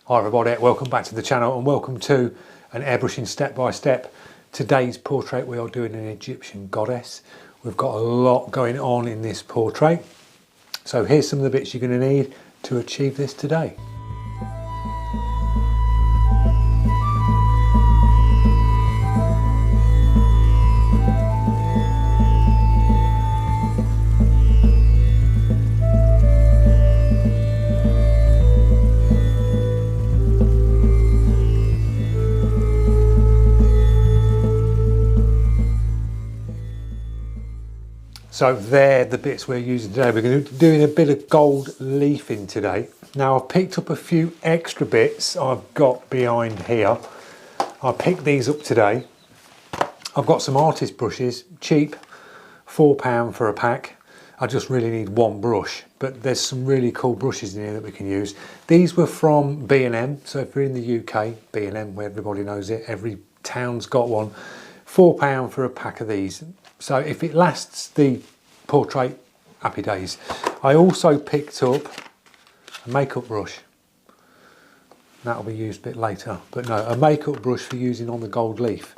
Hi everybody, welcome back to the channel and welcome to an airbrushing step-by-step. Today's portrait we are doing an Egyptian goddess. We've got a lot going on in this portrait. So here's some of the bits you're going to need to achieve this today. So they're the bits we're using today. We're going to be doing a bit of gold leafing today. Now I've picked up a few extra bits I've got behind here. I picked these up today. I've got some artist brushes, cheap, £4 for a pack. I just really need one brush, but there's some really cool brushes in here that we can use. These were from B&M, so if you're in the UK, B&M, where everybody knows it, every town's got one. £4 for a pack of these. So if it lasts the portrait, happy days. I also picked up a makeup brush. That'll be used a bit later, but no, a makeup brush for using on the gold leaf.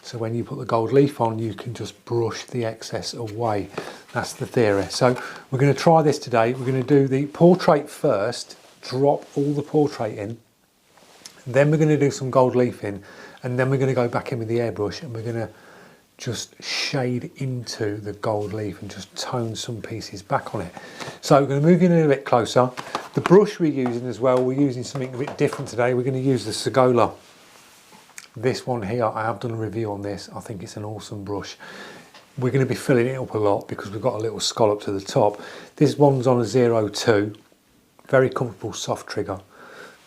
So when you put the gold leaf on, you can just brush the excess away. That's the theory. So we're going to try this today. We're going to do the portrait first, drop all the portrait in. Then we're going to do some gold leaf in, and then we're going to go back in with the airbrush and we're going to just shade into the gold leaf and just tone some pieces back on it. So we're going to move in a little bit closer. The brush we're using as well, we're using something a bit different today. We're going to use the Sagola. This one here, I have done a review on this. I think it's an awesome brush. We're going to be filling it up a lot because we've got a little scallop to the top. This one's on a 02. Very comfortable soft trigger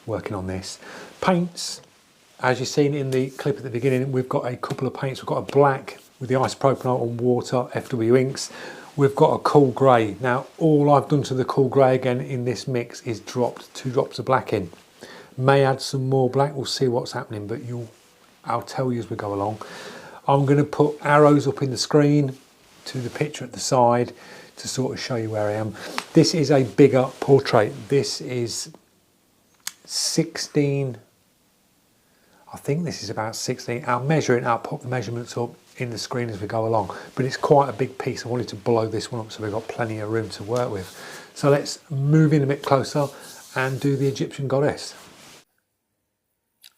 working on this. Paints, as you've seen in the clip at the beginning, we've got a couple of paints. We've got a black with the isopropanol and water, FW inks. We've got a cool grey. Now, all I've done to the cool grey again in this mix is dropped 2 drops of black in. May add some more black, we'll see what's happening, but I'll tell you as we go along. I'm going to put arrows up in the screen to the picture at the side to sort of show you where I am. This is a bigger portrait. This is 16, I think this is about 16. I'll measure it, I'll put the measurements up in the screen as we go along, but it's quite a big piece. I wanted to blow this one up so we've got plenty of room to work with. So let's move in a bit closer and do the Egyptian goddess.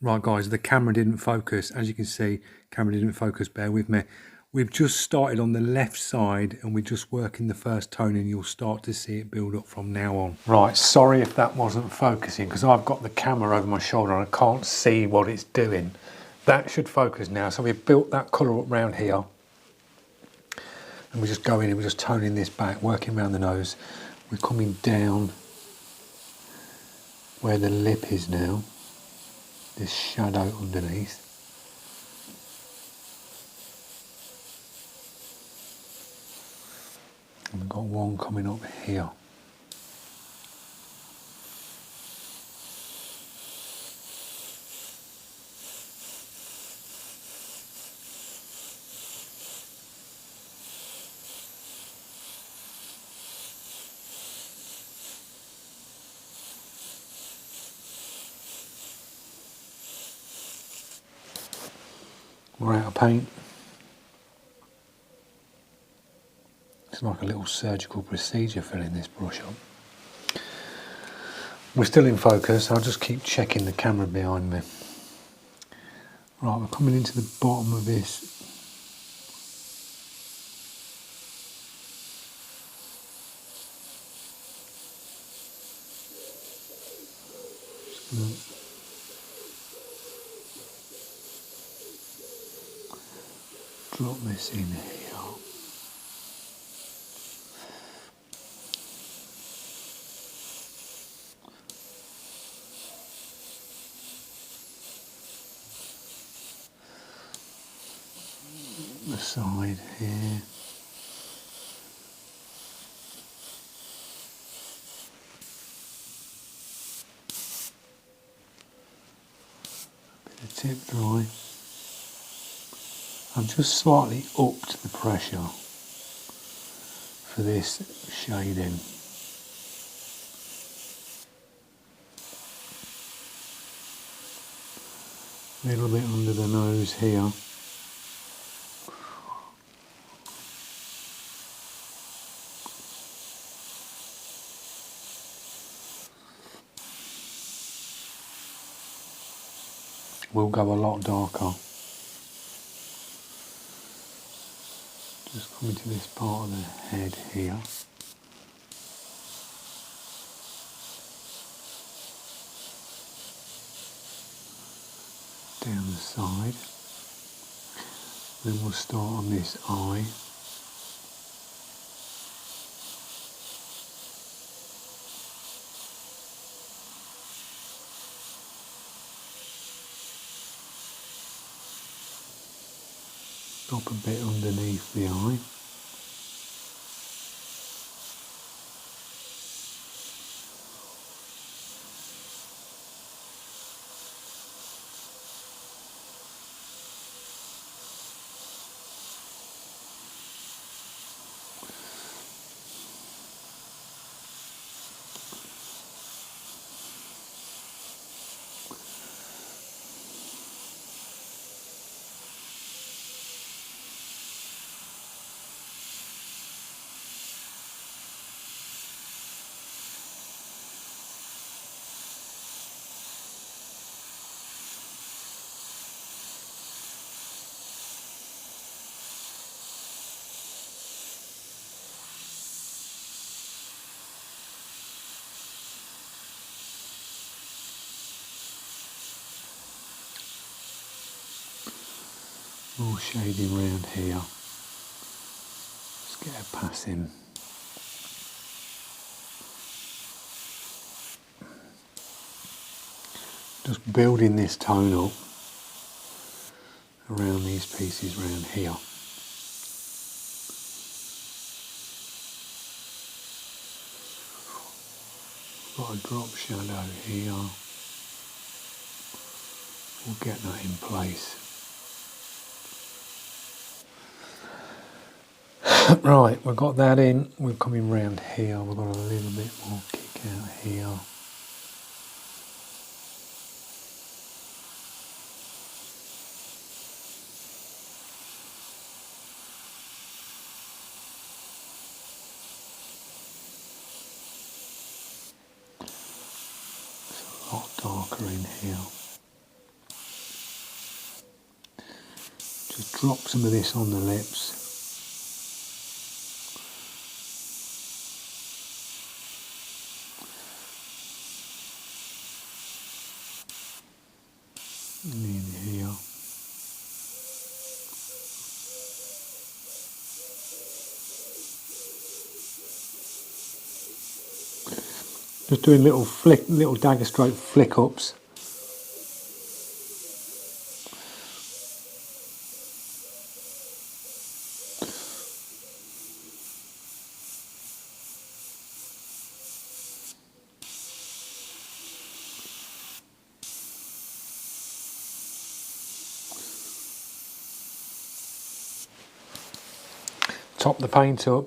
Right guys, the camera didn't focus. As you can see, camera didn't focus, bear with me. We've just started on the left side and we're just working the first tone and you'll start to see it build up from now on. Right, sorry if that wasn't focusing because I've got the camera over my shoulder and I can't see what it's doing. That should focus now. So we've built that colour up round here. And we just go in and we're just toning this back, working around the nose. We're coming down where the lip is now. This shadow underneath. And we've got one coming up here. We're out of paint. It's like a little surgical procedure filling this brush up. We're still in focus. I'll just keep checking the camera behind me. Right, we're coming into the bottom of this. Drop this in here. The side here. Bit of tip dry. I've just slightly upped the pressure for this shading. A little bit under the nose here. Will go a lot darker. Just coming to this part of the head here. Down the side. Then we'll start on this eye. Stop a bit underneath the eye. More shading round here. Let's get a pass in. Just building this tone up around these pieces round here. Got a drop shadow here. We'll get that in place. Right, we've got that in. We're coming round here. We've got a little bit more kick out here. It's a lot darker in here. Just drop some of this on the lips. And in here. Just doing little dagger stroke flick ups. Top the paint up.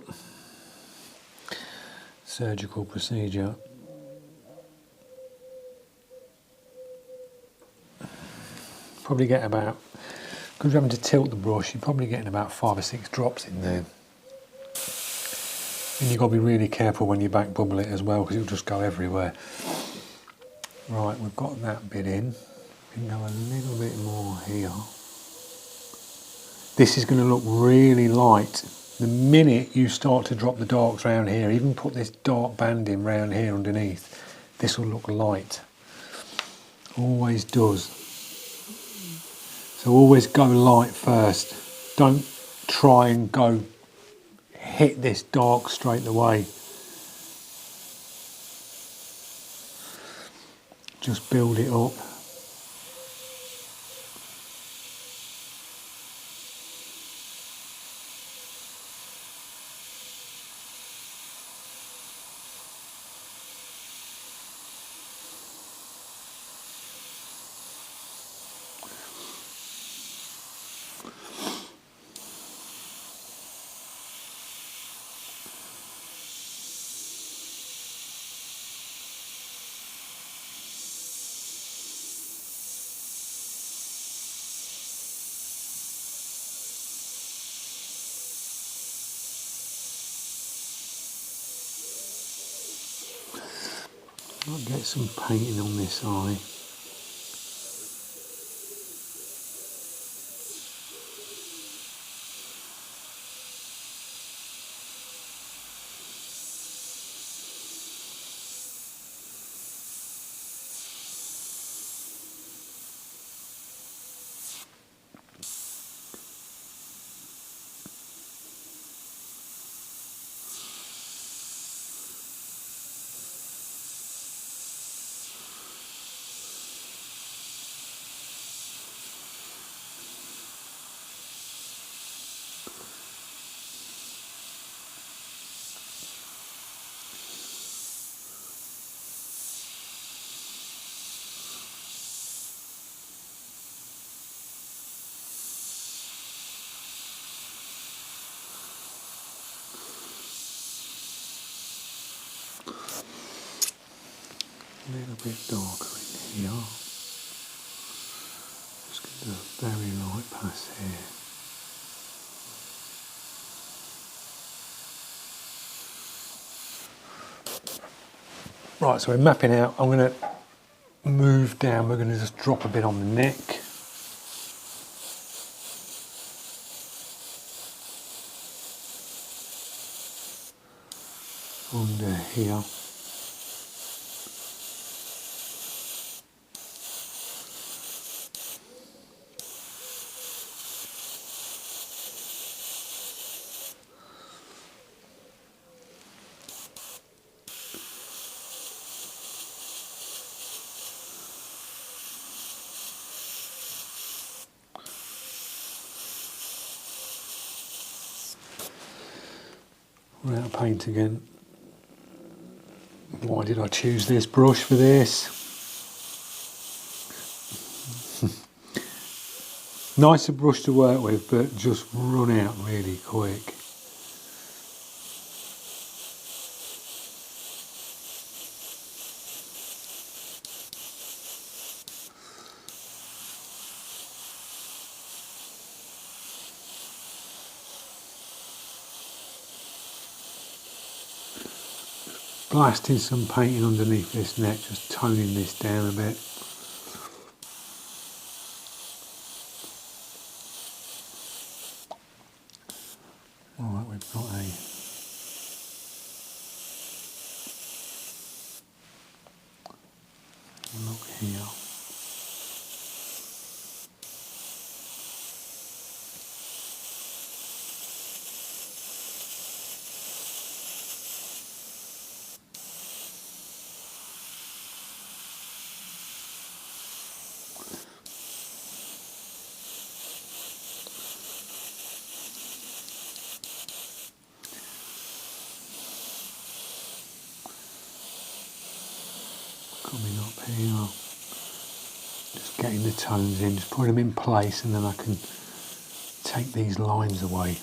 Surgical procedure. Probably get about, because you're having to tilt the brush, you're probably getting about 5 or 6 drops in there. And you've got to be really careful when you back bubble it as well, because it'll just go everywhere. Right, we've got that bit in. We can go a little bit more here. This is going to look really light. The minute you start to drop the darks around here, even put this dark band in round here underneath, this will look light. Always does. So always go light first. Don't try and go hit this dark straight away. Just build it up. I'll get some painting on this eye. A little bit darker in here. Just going to do a very light pass here. Right, so we're mapping out. I'm going to move down. We're going to just drop a bit on the neck. Under here. We're out of paint again. Why did I choose this brush for this? Nicer brush to work with, but just run out really quick. Blasting some painting underneath this neck, just toning this down a bit. Alright, we've got a look here. Coming up here, just getting the tones in, just put them in place, and then I can take these lines away.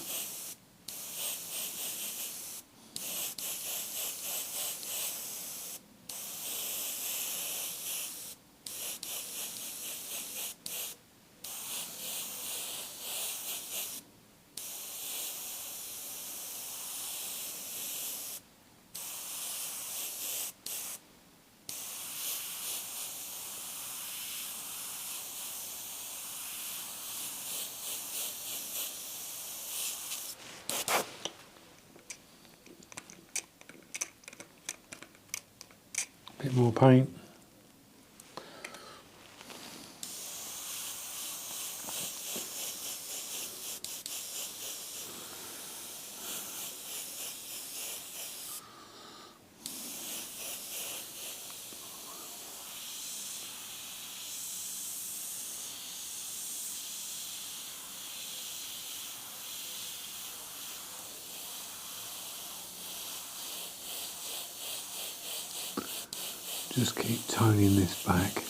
Bit more paint. Just keep toning this back.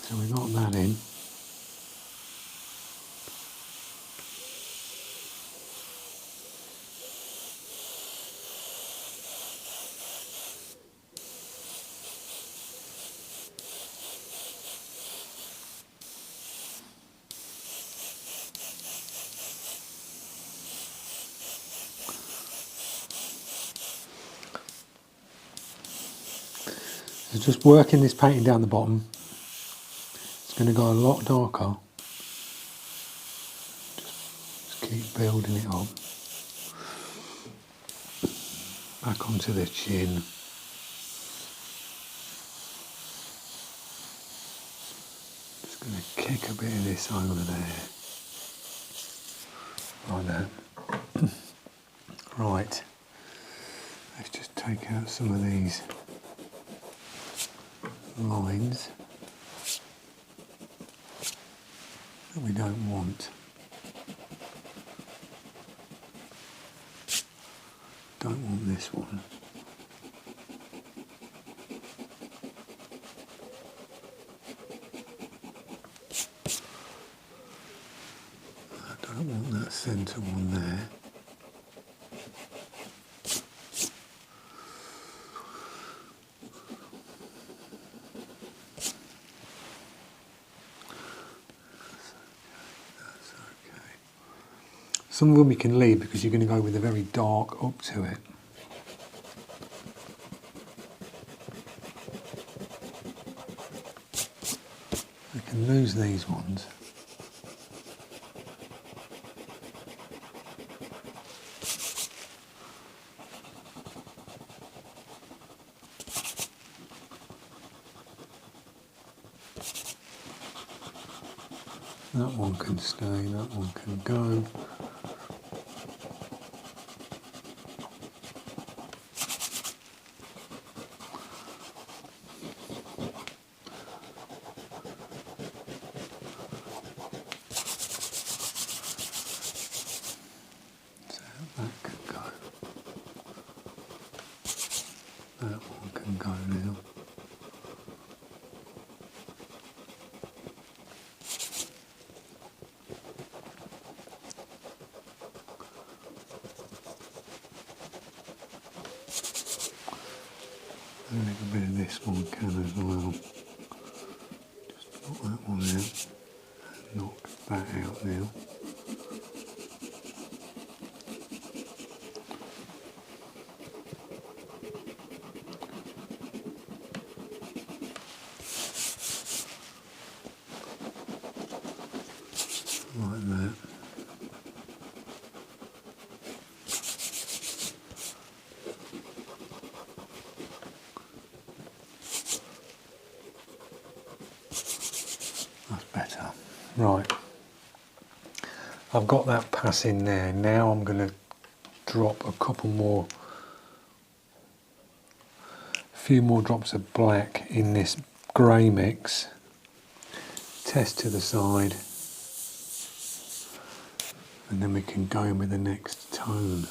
So we got that in. So just working this painting down the bottom. It's going to go a lot darker. Just keep building it up. Back onto the chin. Just going to kick a bit of this over there. Like that. Right. Let's just take out some of these lines that we don't want. Don't want this one. I don't want that centre one there. Some of them you can leave because you're going to go with a very dark up to it. You can lose these ones. That one can stay, that one can go. That one can go now. A little bit of this one can as well. Just knock that one out. Knock that out now. Like that. That's better. Right. I've got that pass in there. Now I'm going to drop a few more drops of black in this grey mix. Test to the side. And then we can go in with the next tone.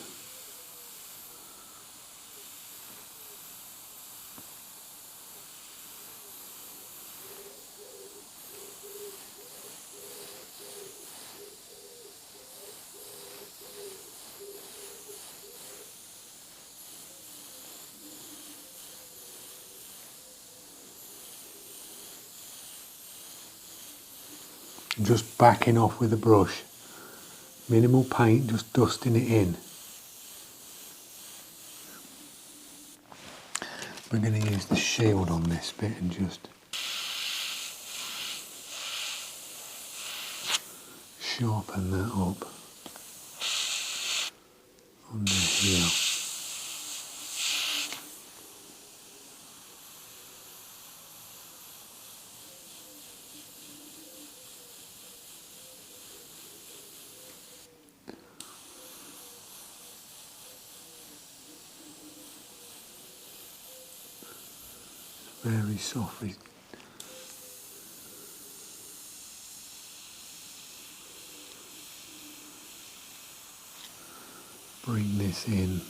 Just backing off with the brush. Minimal paint, just dusting it in. We're going to use the shield on this bit and just sharpen that up under here. Very softly. Bring this in.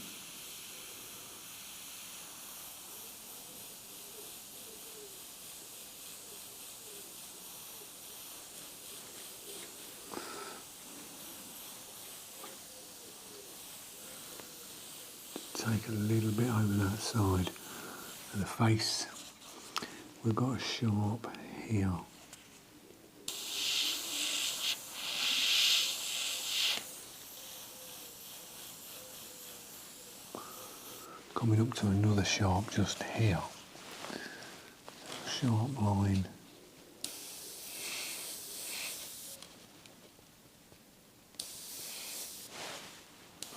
Take a little bit over that side. And the face, we've got a sharp here. Coming up to another sharp just here. sharp line.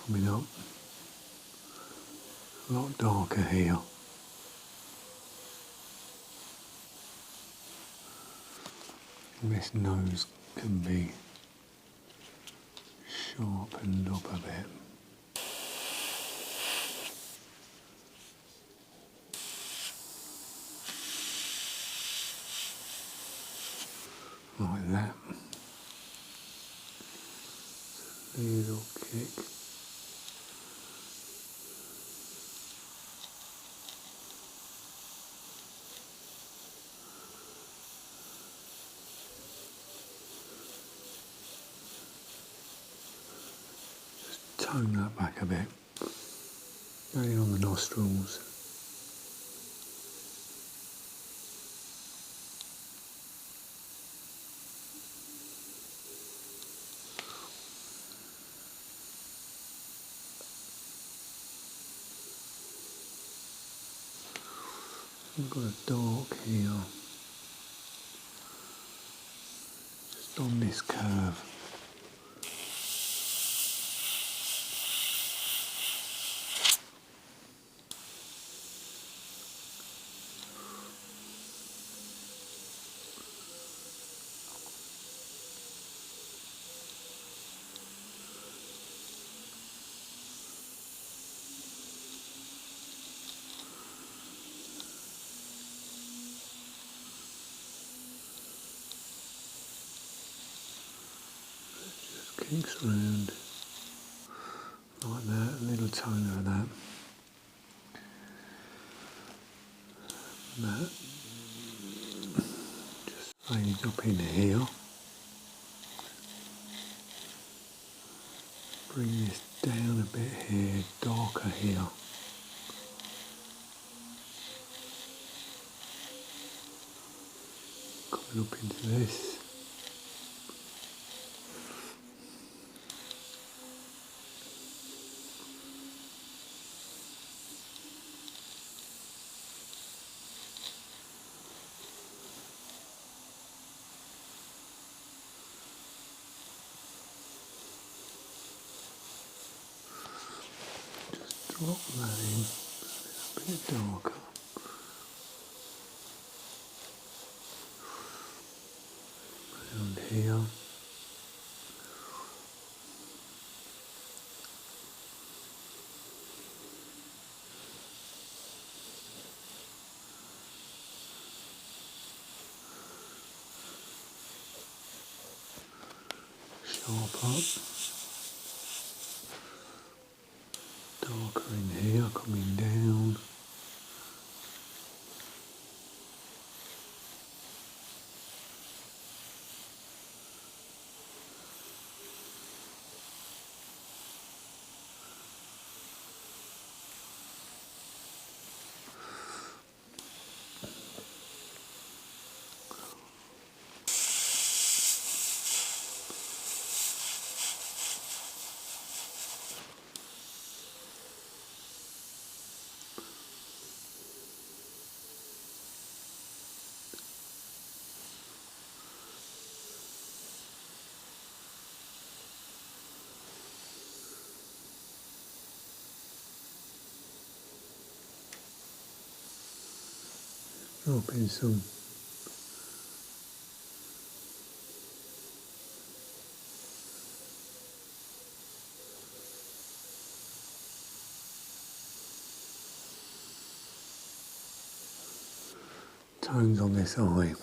Coming up. A lot darker here. This nose can be sharpened up a bit. Like that. Little kick. Tone that back a bit. Going on the nostrils. I've got a dark here, just on this curve. Kicks around like that, a little tone of that. That just fades up in here. Bring this down a bit here, darker here. Coming up into this. Drop that in, a bit darker. Around here. Sharp up. Darker in here, coming down. Drop in some tones on this eye.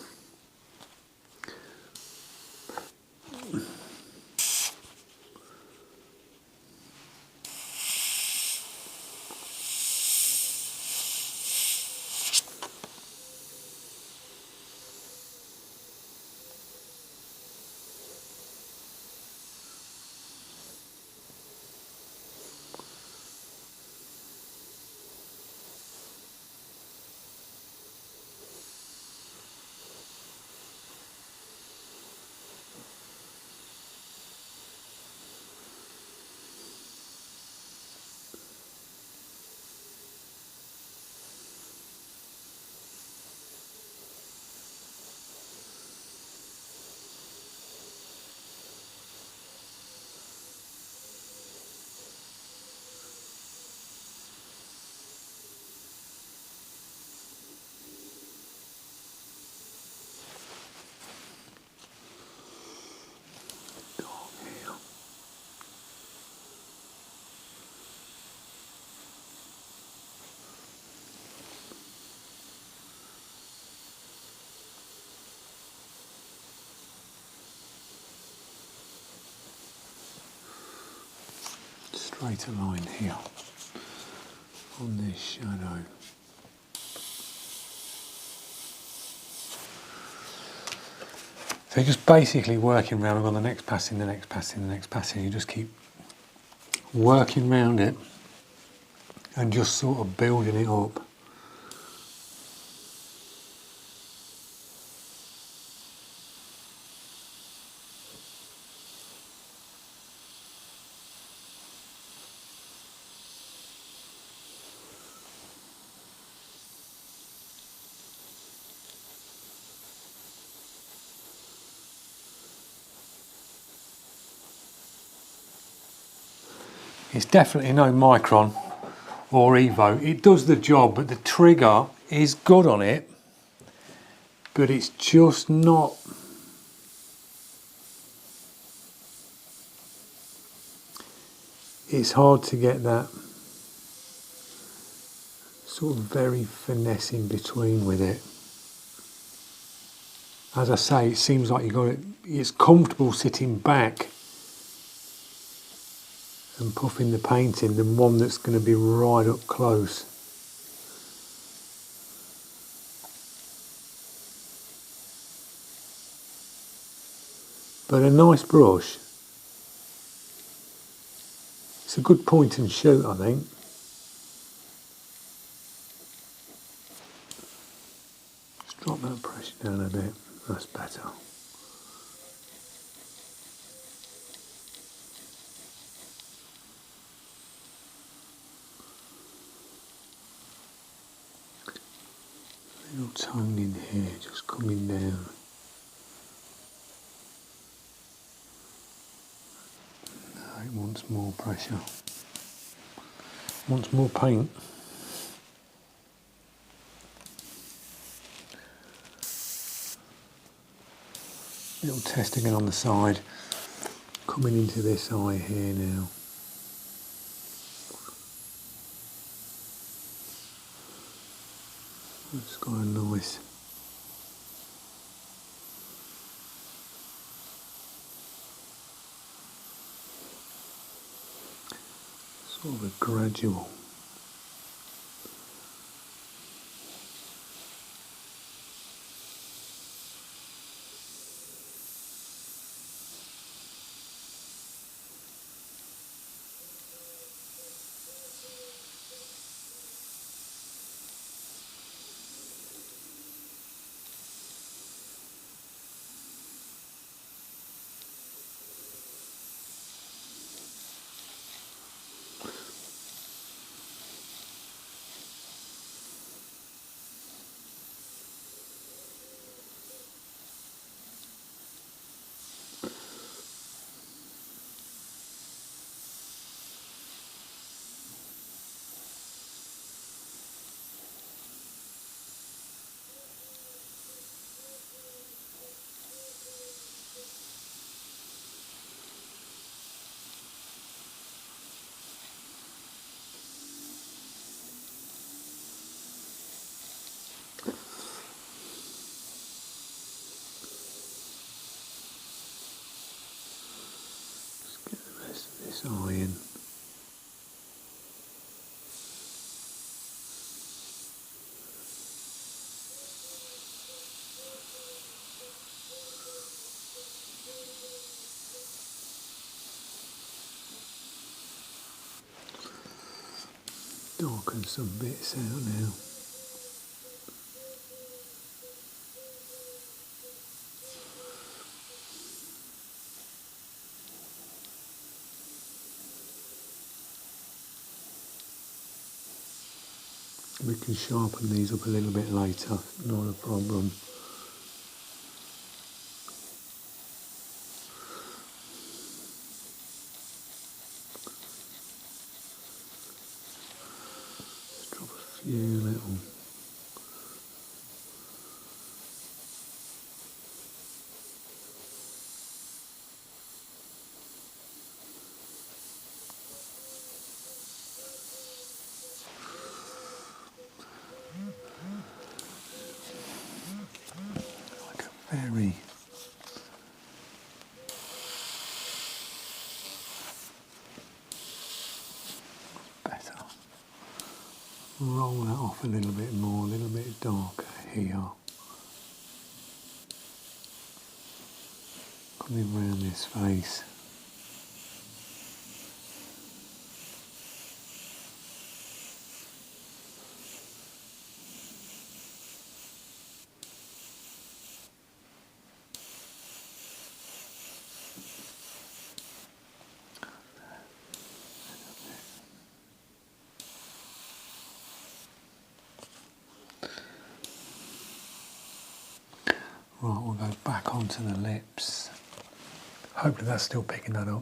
straighter line here on this shadow. So you're just basically working around on the next passing, the next passing, the next passing. You just keep working around it and just sort of building it up. It's definitely no Micron or Evo. It does the job, but the trigger is good on it, but it's just not. It's hard to get that sort of very finesse in between with it. As I say, it seems like you got it. It's comfortable sitting back and puffing the paint in than one that's going to be right up close. But a nice brush. It's a good point and shoot, I think. Just drop that pressure down a bit. That's better. Little tone in here, just coming down. No, it wants more pressure. Wants more paint. Little test again on the side. Coming into this eye here now. It's got a nice sort of a gradual. This eye in. Darken some bits out now. We can sharpen these up a little bit later, not a problem. Just drop a few little. Like a very roll that off a little bit more, a little bit darker here. Coming round this face. Right, we'll go back onto the lips. Hopefully that's still picking that up.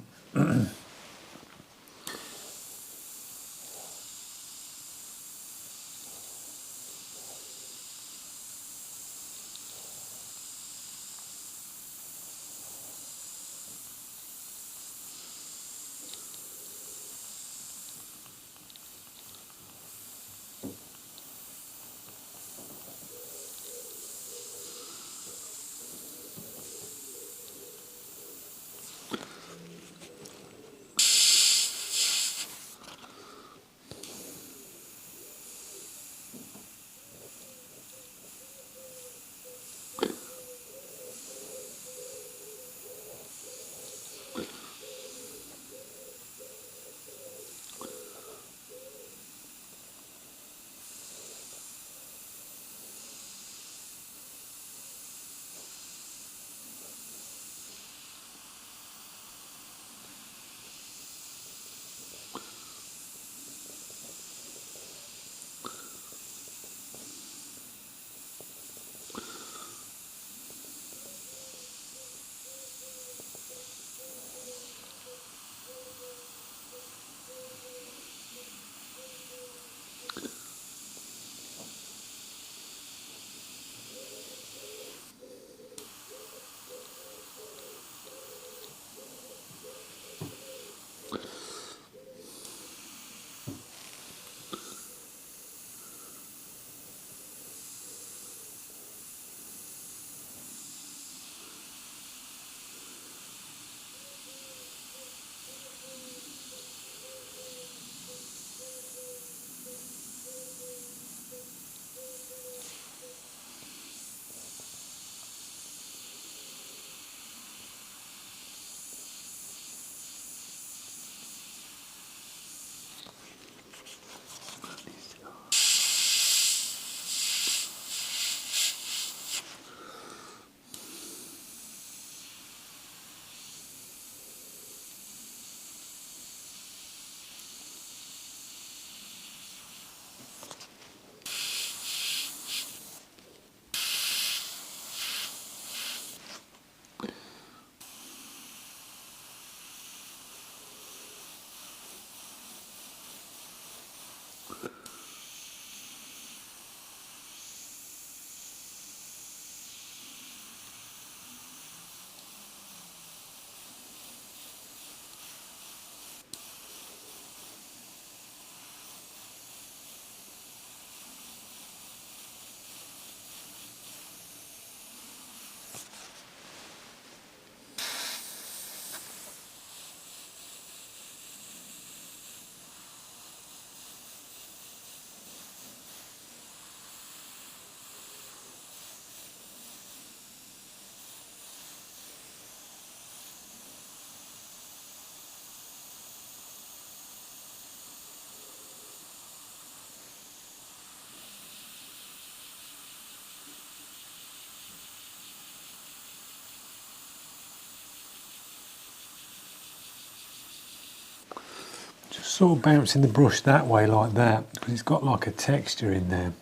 Just sort of bouncing the brush that way like that, because it's got like a texture in there.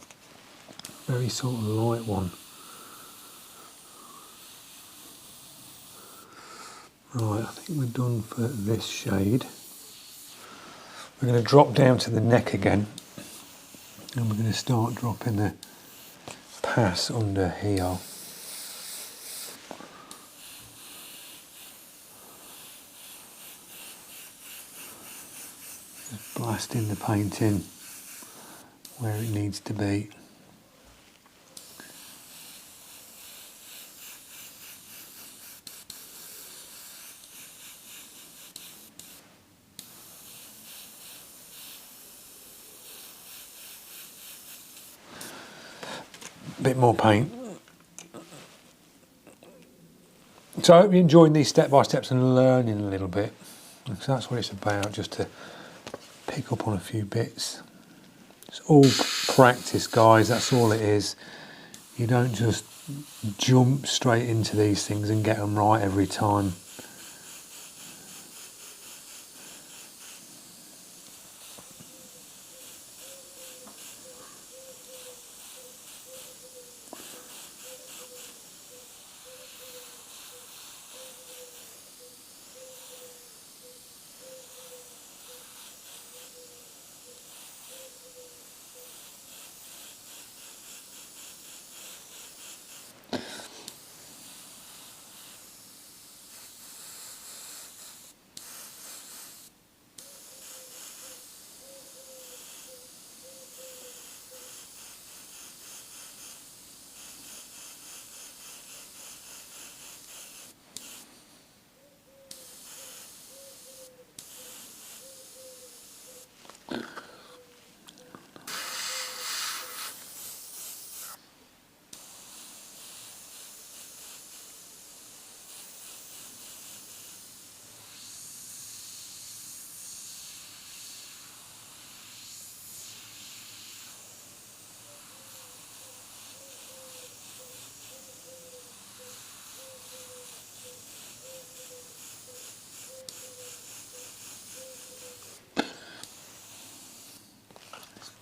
Very sort of light one. Right, I think we're done for this shade. We're going to drop down to the neck again, and we're going to start dropping the pass under here. Just blasting the paint in where it needs to be. bit more paint. So I hope you're enjoying these step-by-steps and learning a little bit. So that's what it's about, just to pick up on a few bits. It's all practice, guys, that's all it is. You don't just jump straight into these things and get them right every time.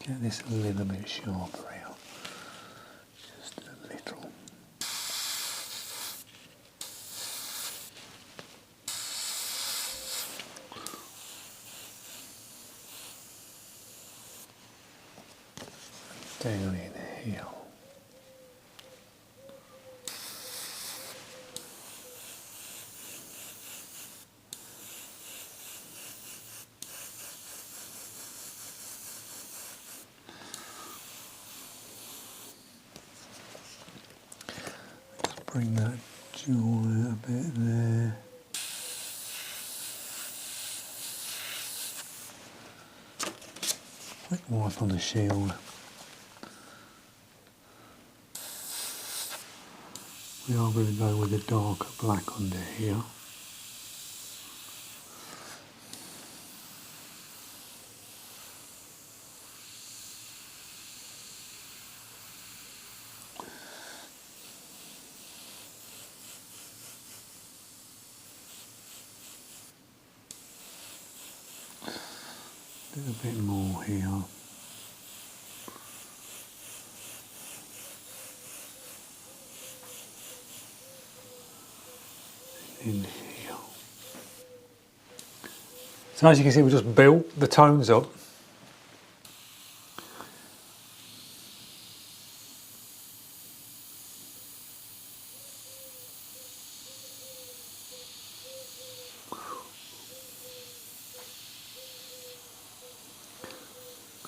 Get this a little bit sharper here, just a little. Down in here. Bring that jaw out a bit there. Quick wipe on the shield. We are going to go with a darker black under here. A bit more here. In here. So as you can see, we just built the tones up.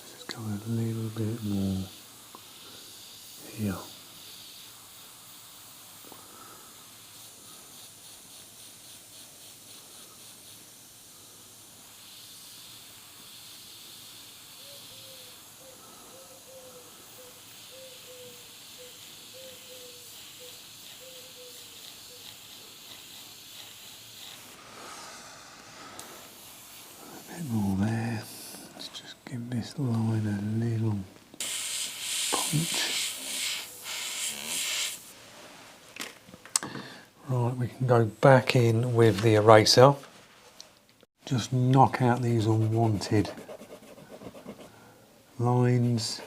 Just go a little bit more here. More there. Let's just give this line a little punch. Right, we can go back in with the eraser. Just knock out these unwanted lines.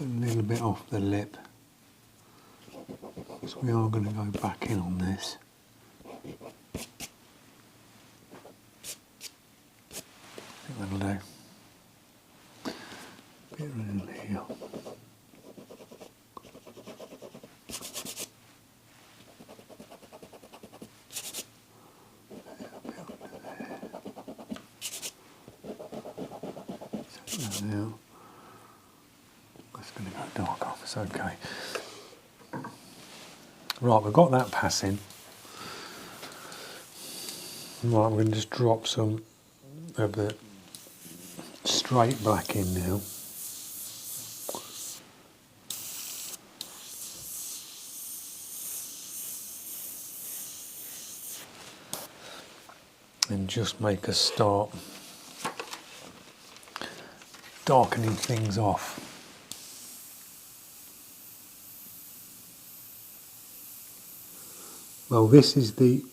A little bit off the lip, so we are going to go back in on this. I think that'll do. A bit around here. A bit under there. Take that out. that's okay. Right, we've got that passing. Right, I'm going to just drop some of the straight black in now. And just make a start darkening things off. Well, this is the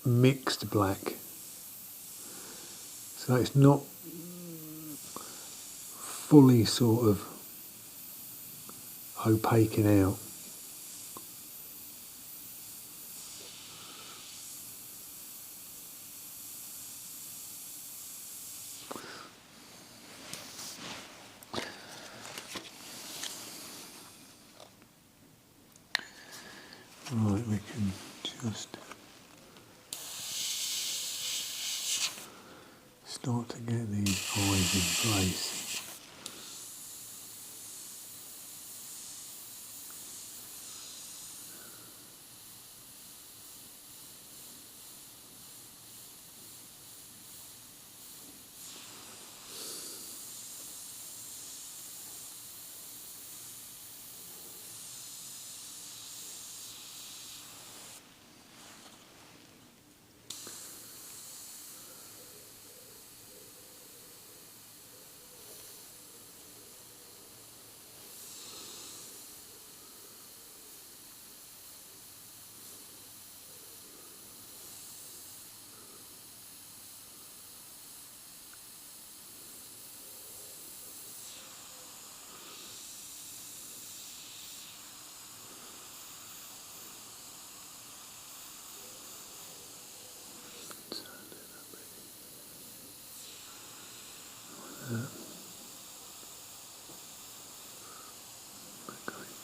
mixed black, so it's not fully sort of opaquing out. Right, we can just start to get these eyes in place.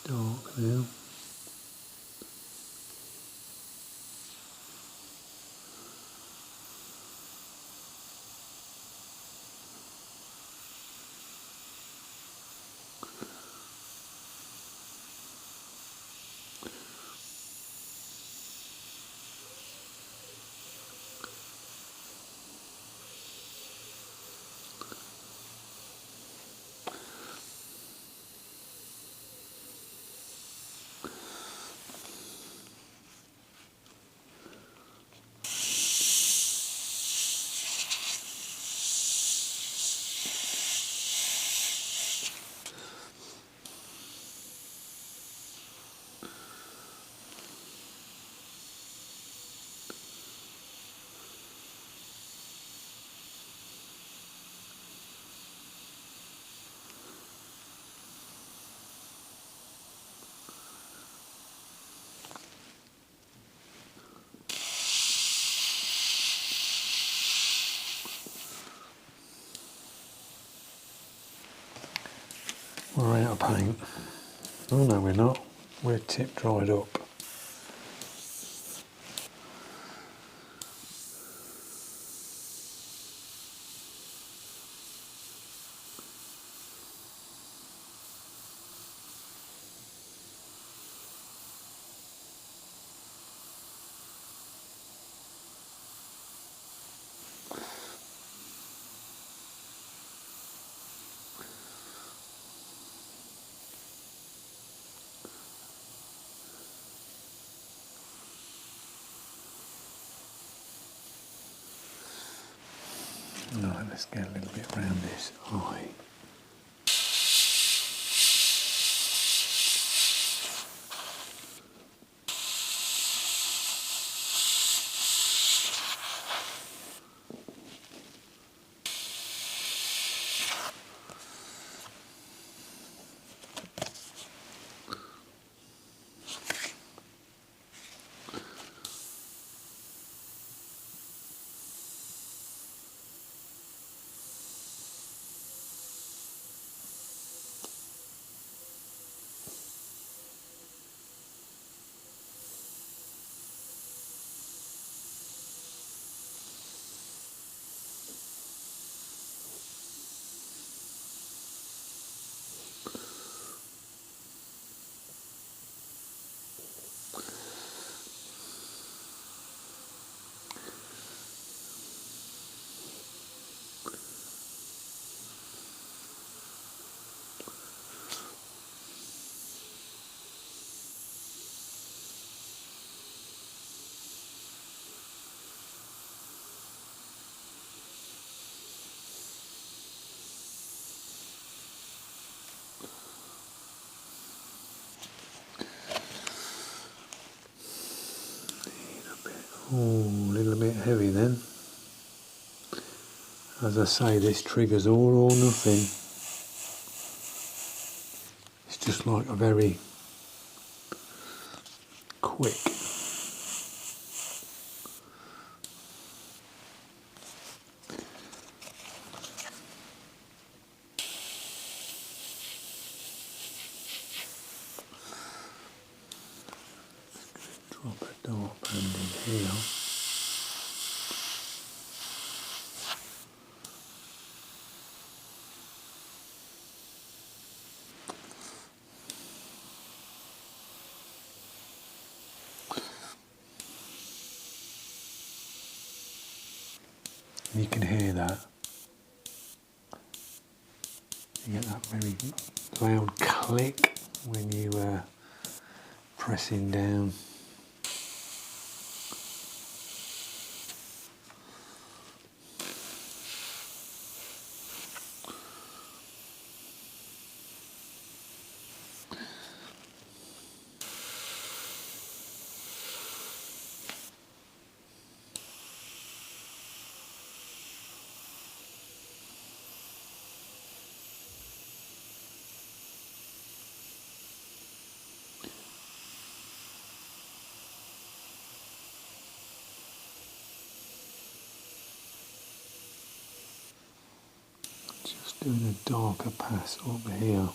Dark now. We're out of paint. Oh no, we're not. We're tip dried up. Right, let's get a little bit around this eye. Oh, a little bit heavy then. As I say, this trigger's all or nothing. It's just like a very quick. Drop a dark band in here. You can hear that. You get that very loud click when you pressing down. Just doing a darker pass over here.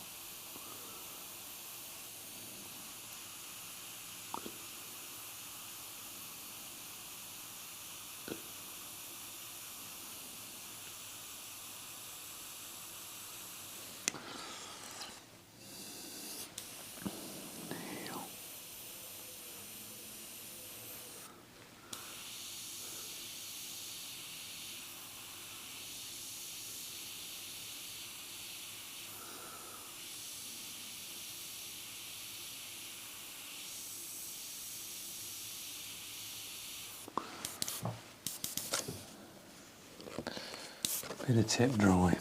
Bit of tip dry.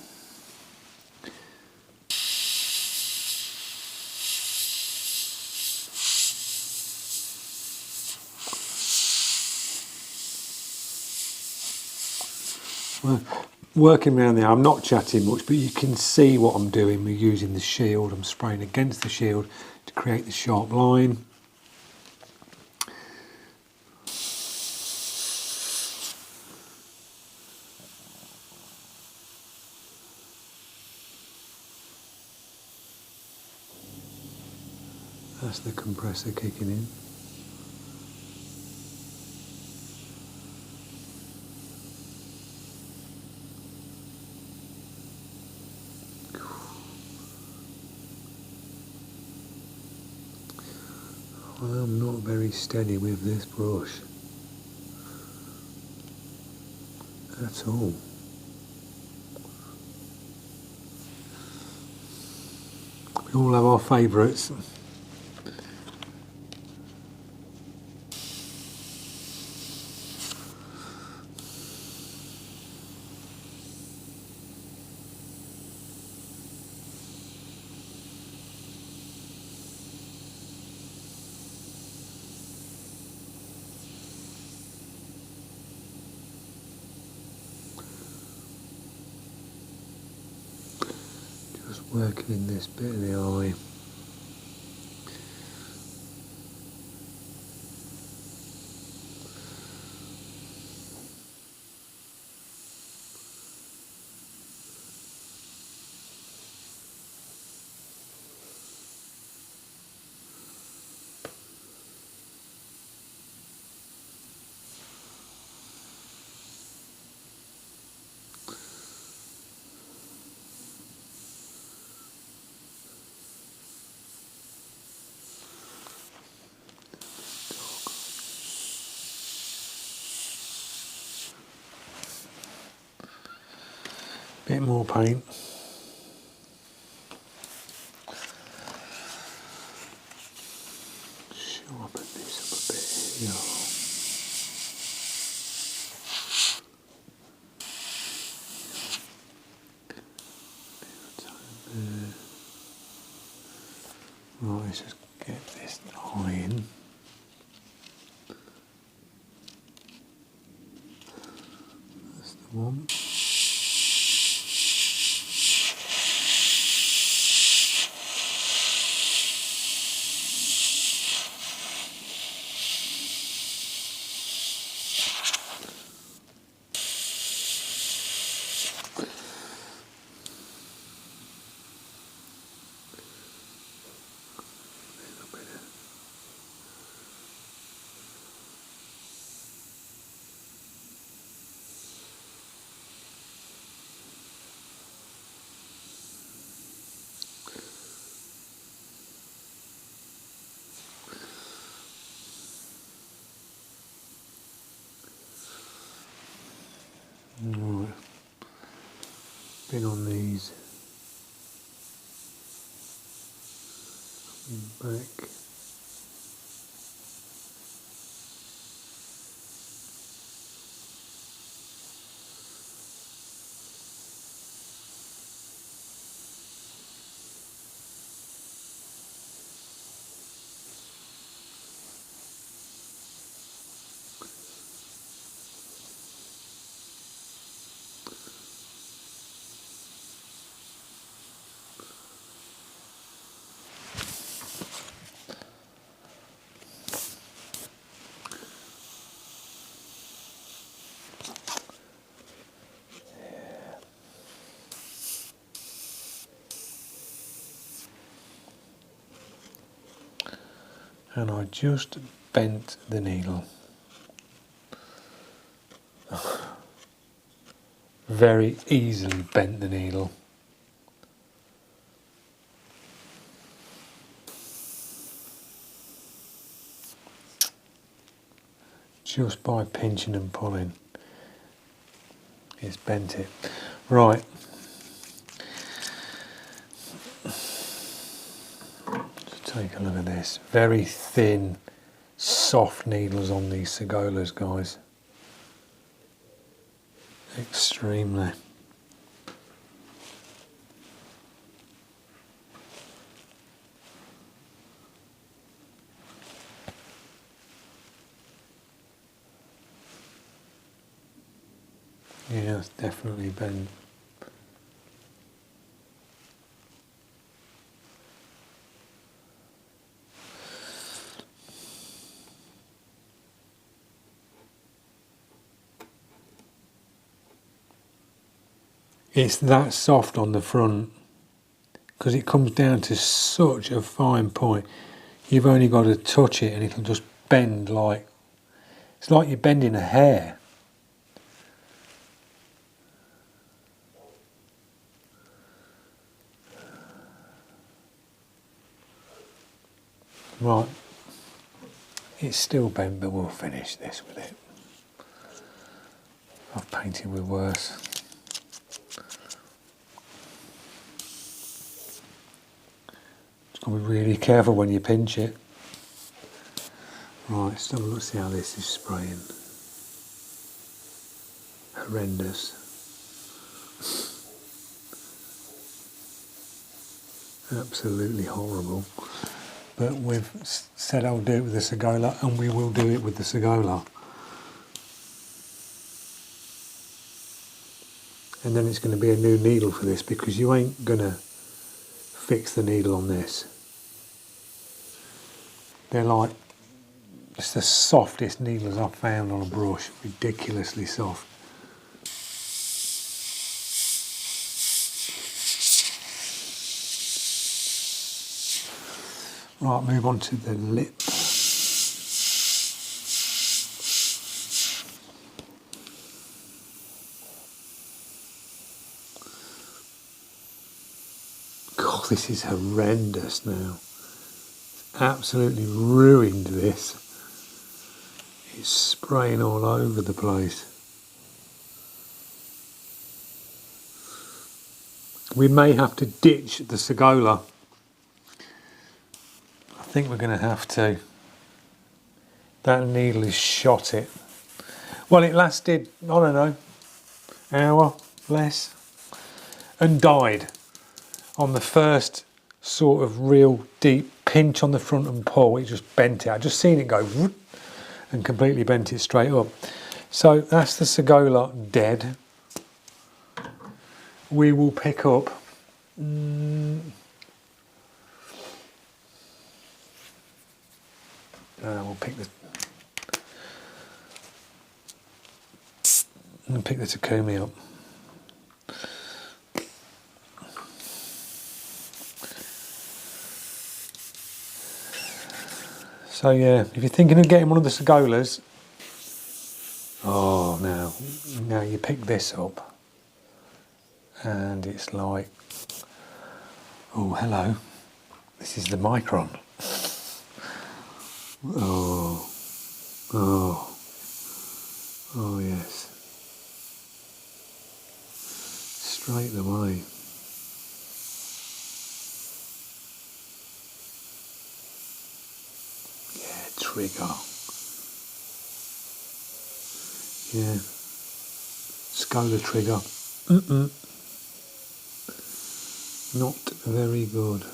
Well, working around there, I'm not chatting much, but you can see what I'm doing. We're using the shield. I'm spraying against the shield to create the sharp line. That's the compressor kicking in. I'm not very steady with this brush at all. We all have our favourites. Just working in this bit of the eye. Bit more paint. Sharpen this up a bit here. Right, let's just get this eye in. one. Right, been on these back. And I just bent the needle. Very easily bent the needle. Just by pinching and pulling, it's bent it. Right. Take a look at this. Very thin, soft needles on these sagolas, guys. Extremely. Yeah, it's definitely bent. It's that soft on the front because it comes down to such a fine point. You've only got to touch it and it'll just bend like, it's like you're bending a hair. Right, it's still bent, but we'll finish this with it. I've painted with worse. Just got to be really careful when you pinch it. Right, let's have a look, see how this is spraying. Horrendous. Absolutely horrible. But we've said I'll do it with the sagola, and we will do it with the sagola. And then it's going to be a new needle for this because you ain't going to fix the needle on this. They're like, it's the softest needles I've found on a brush, ridiculously soft. Right, move on to the lip. God, this is horrendous now. Absolutely ruined this. It's spraying all over the place. We may have to ditch the sagola. I think we're going to have to. That needle is shot it. Well, it lasted, I don't know, hour, less, and died on the first sort of real deep pinch on the front and pull. It just bent it. I just seen it go and completely bent it straight up. So that's the sagola dead. we will pick up we'll pick the Takumi up. So yeah, if you're thinking of getting one of the sagolas, oh now you pick this up and it's like, oh hello, this is the micron. Oh yes, straight away. Yeah, trigger. Yeah, sagola trigger. Not very good.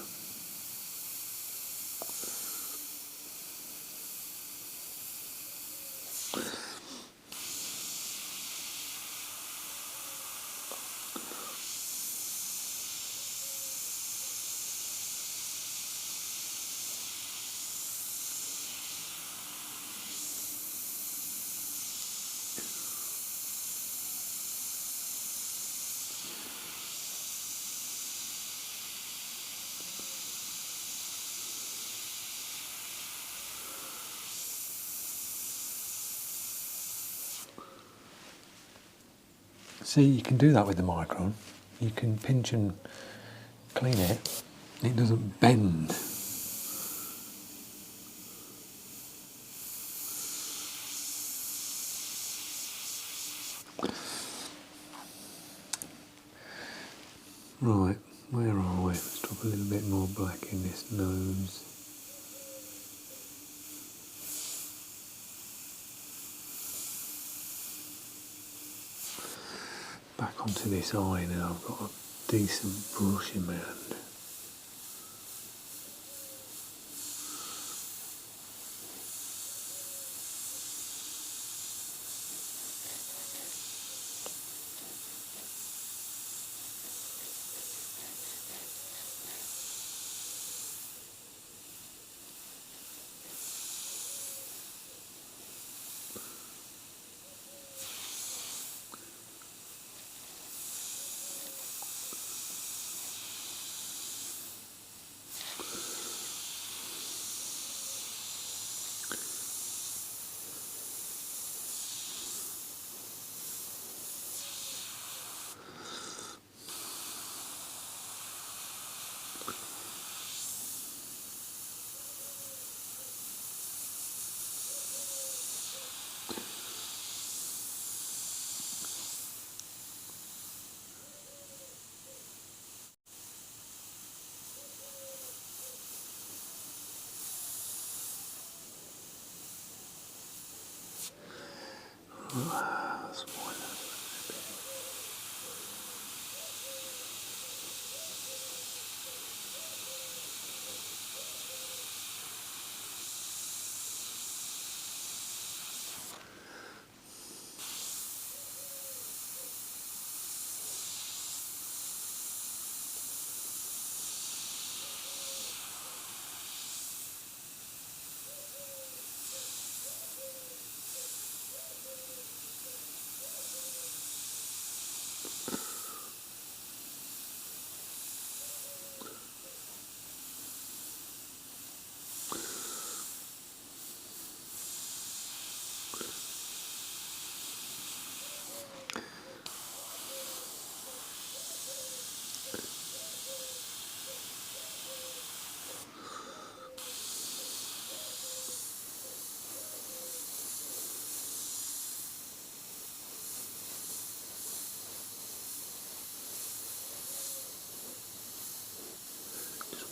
See, you can do that with the micron. You can pinch and clean it. It doesn't bend. Right, where are we? Let's drop a little bit more black in this nose. Back onto this eye now. I've got a decent brush in my hand.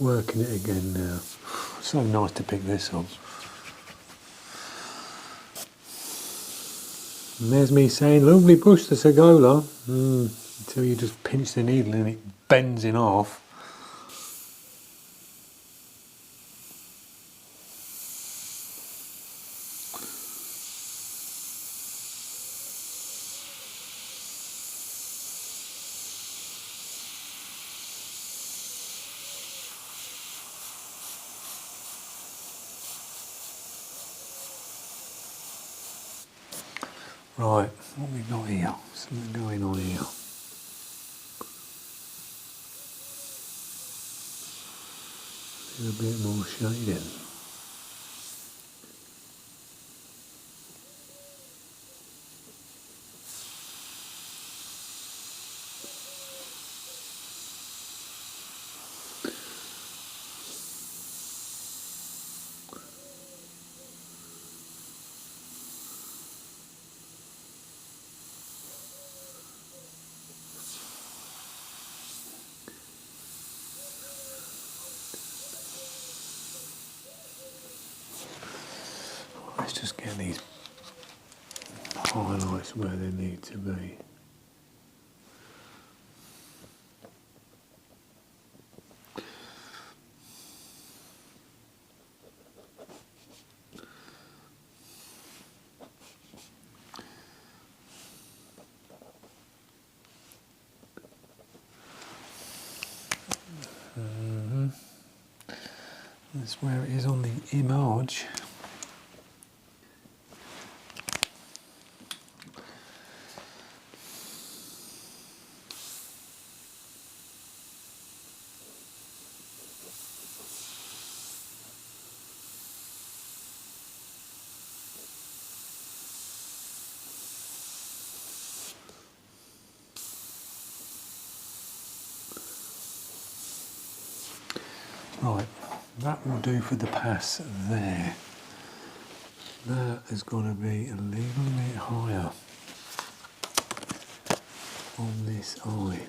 Working it again now. So nice to pick this up. And there's me saying, lovely brush the sagola, until you just pinch the needle and it bends in half. Right, what we got here? Something going on here. A little bit more shading. Let's just get these highlights where they need to be. That's where it is on the image. Right, that will do for the pass there. That is going to be a little bit higher on this eye.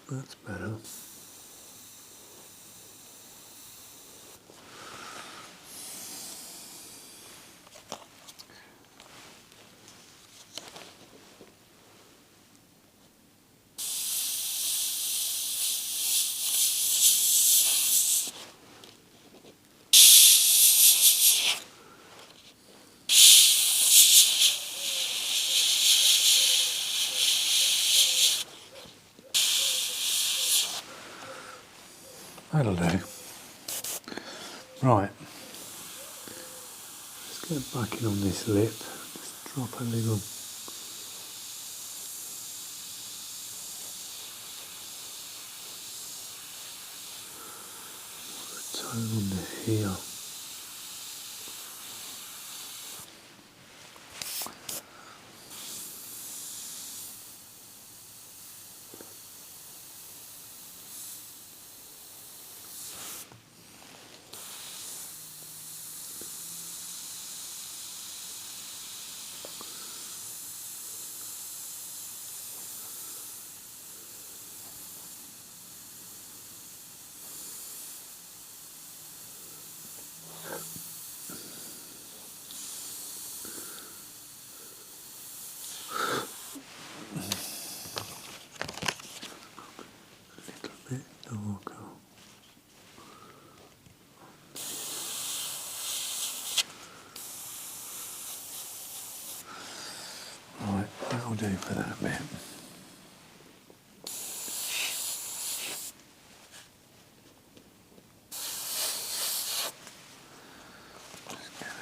That's better. That'll do. Right. Let's get back in on this lip. Just drop a little. Tone under here. Right, that'll do for that bit. Just get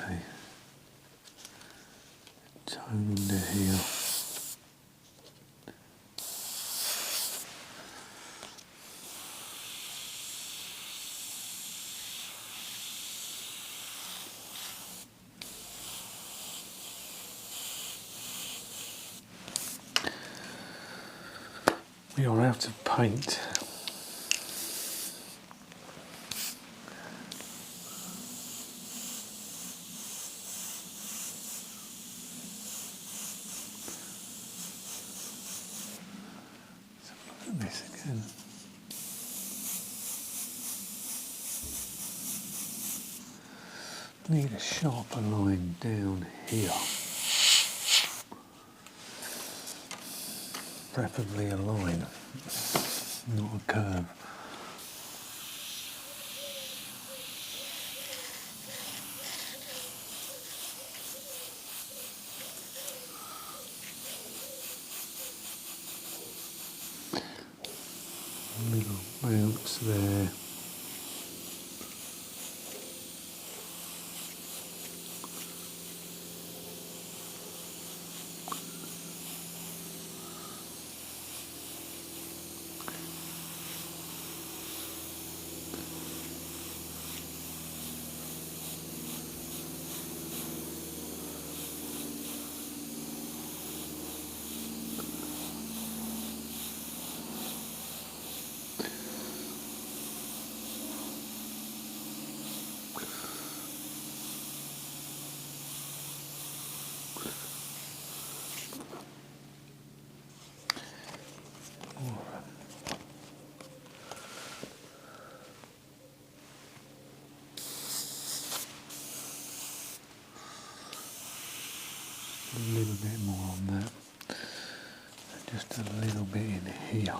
a tone under here. We are out of paint. Let's have a look at this again. Need a sharper line down here. Preferably a line, not a curve. bounce there. A little bit more on that, and just a little bit in here.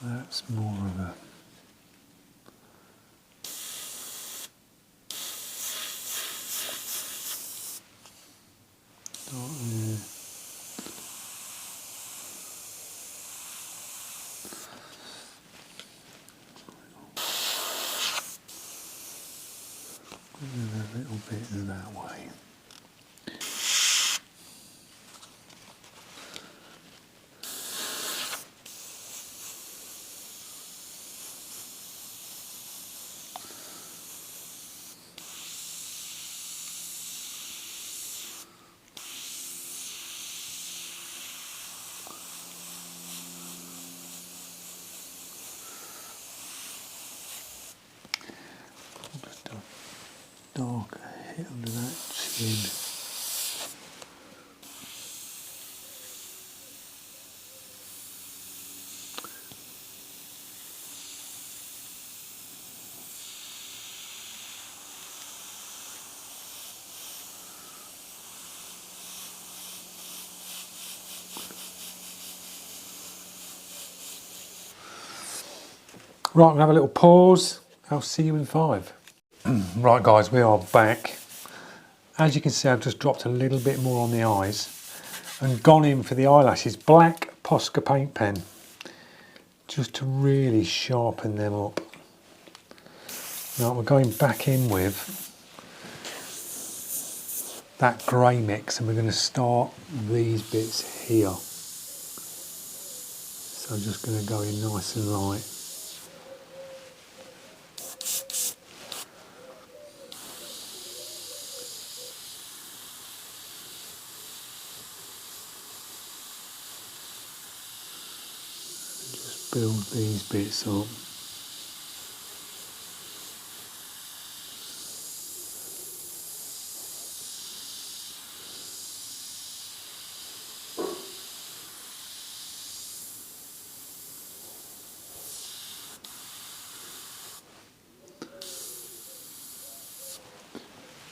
That's more of a start there. And a little bit that way. Just a darker hit under that chin. Right, I'm going to have a little pause. I'll see you in 5. Right guys, we are back. As you can see, I've just dropped a little bit more on the eyes and gone in for the eyelashes. Black Posca paint pen, just to really sharpen them up. Now we're going back in with that grey mix and we're going to start these bits here. So I'm just going to go in nice and light. Just build these bits up.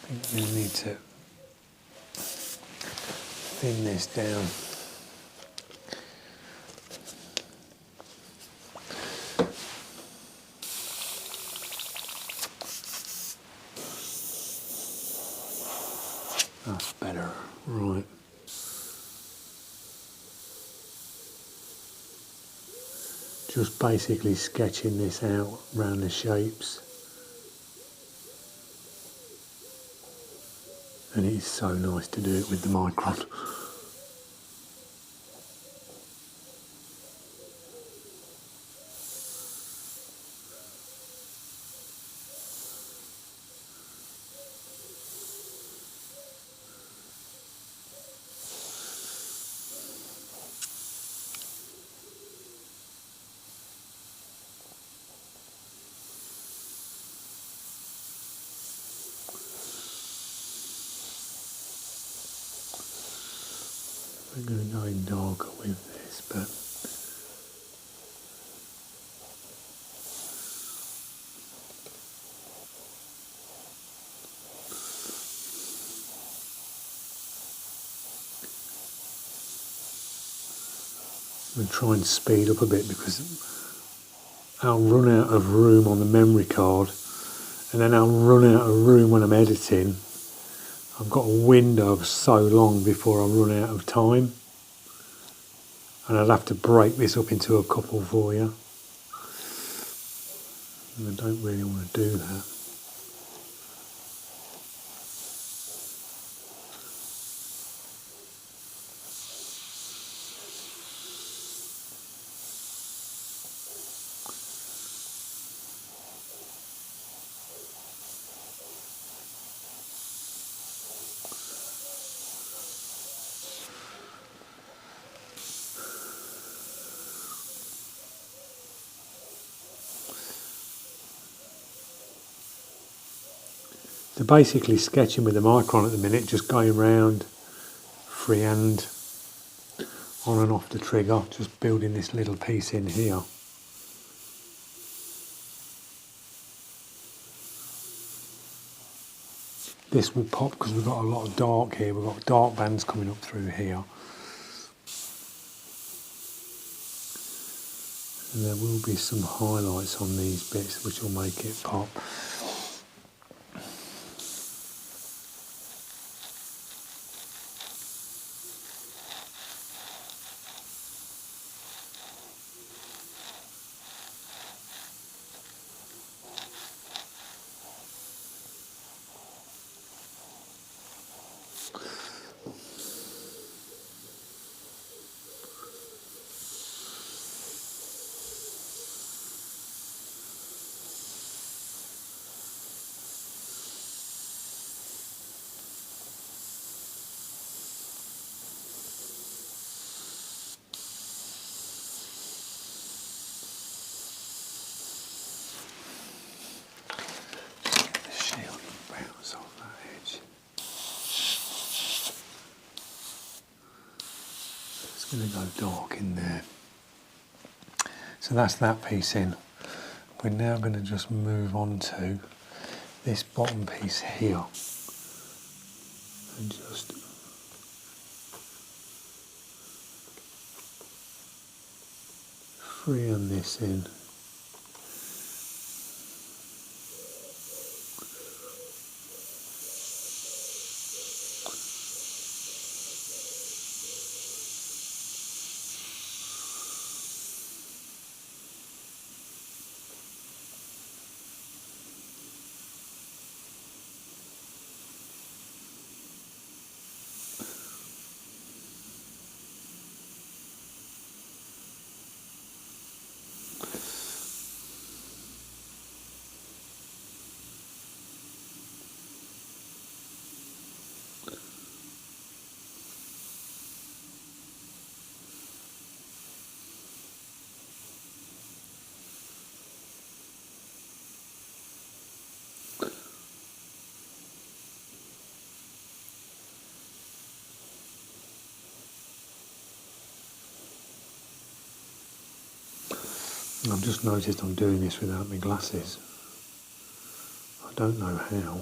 I think we need to thin this down. That's better, right. Just basically sketching this out around the shapes. And it is so nice to do it with the micron. I'm going to go in darker with this, but and try and speed up a bit because I'll run out of room on the memory card, and then I'll run out of room when I'm editing. I've got a window of so long before I run out of time, and I'd have to break this up into a couple for you, and I don't really want to do that. So basically sketching with the micron at the minute, just going round freehand, on and off the trigger, just building this little piece in here. This will pop because we've got a lot of dark here, we've got dark bands coming up through here. And there will be some highlights on these bits which will make it pop. It's going to go dark in there. So that's that piece in. We're now going to just move on to this bottom piece here and just freehand this in. I've just noticed I'm doing this without my glasses. I don't know how.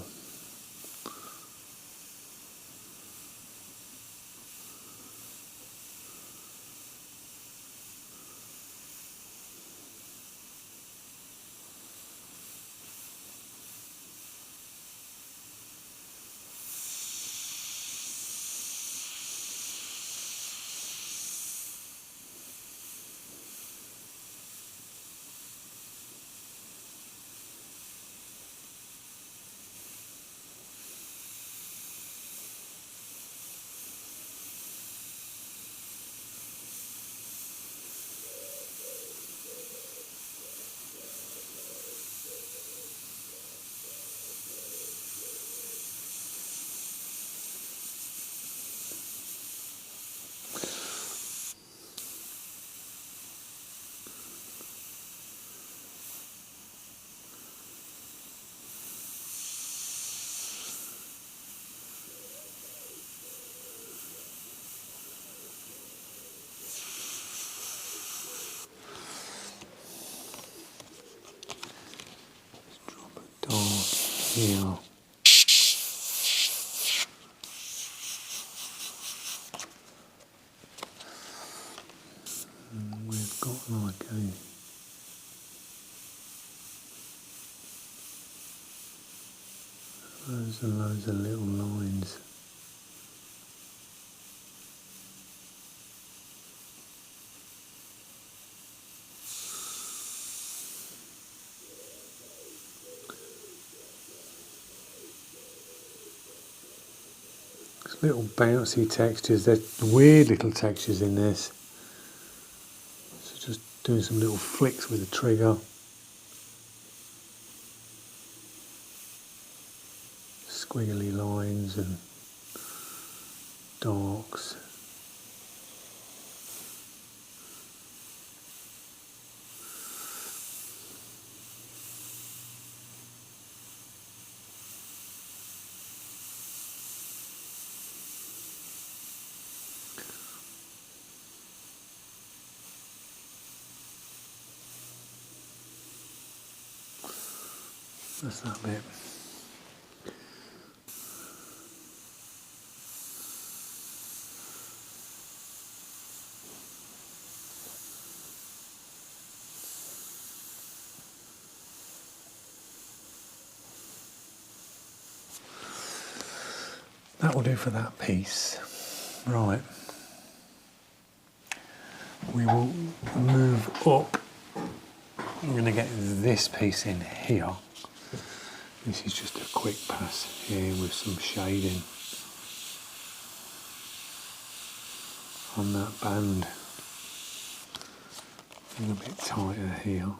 Here. Loads and loads of little lines. Little bouncy textures, there's weird little textures in this. So just doing some little flicks with the trigger. Squiggly lines and darks. That's that bit. That will do for that piece. Right. We will move up. I'm going to get this piece in here. This is just a quick pass here with some shading on that band. A little bit tighter here.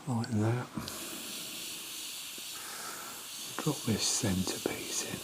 Like that. Drop this centre piece in.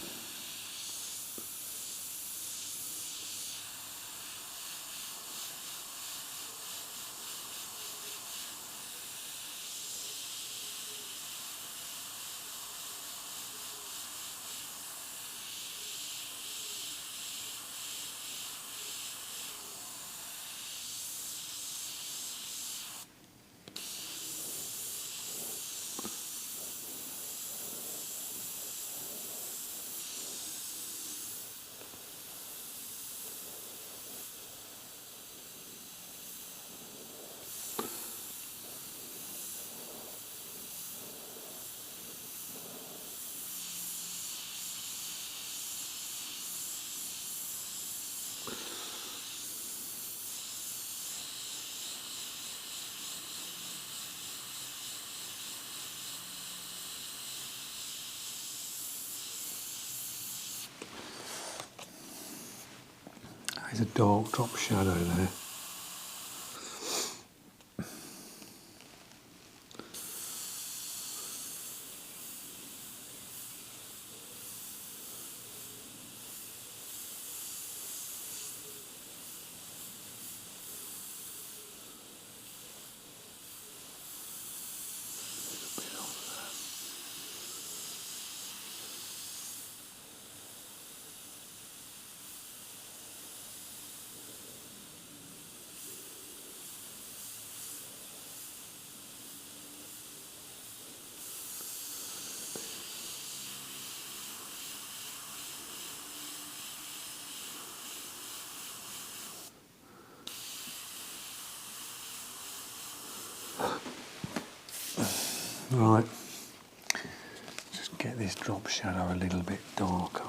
There's a dark drop shadow there. Right, just get this drop shadow a little bit darker.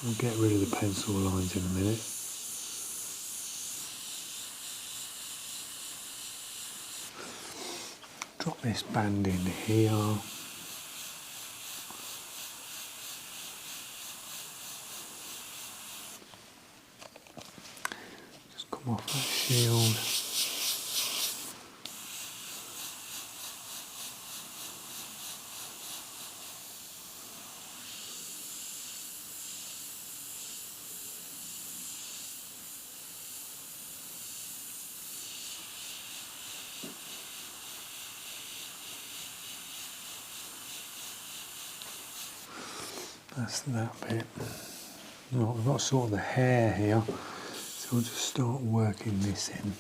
We'll get rid of the pencil lines in a minute. Drop this band in here. Just come off that shield. That's that bit. Right, we've got sort of the hair here, so we'll just start working this in.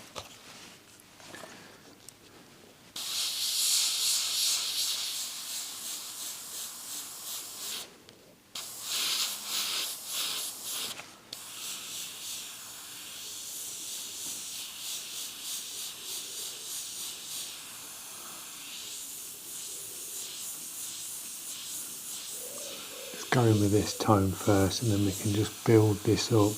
Go in with this tone first and then we can just build this up.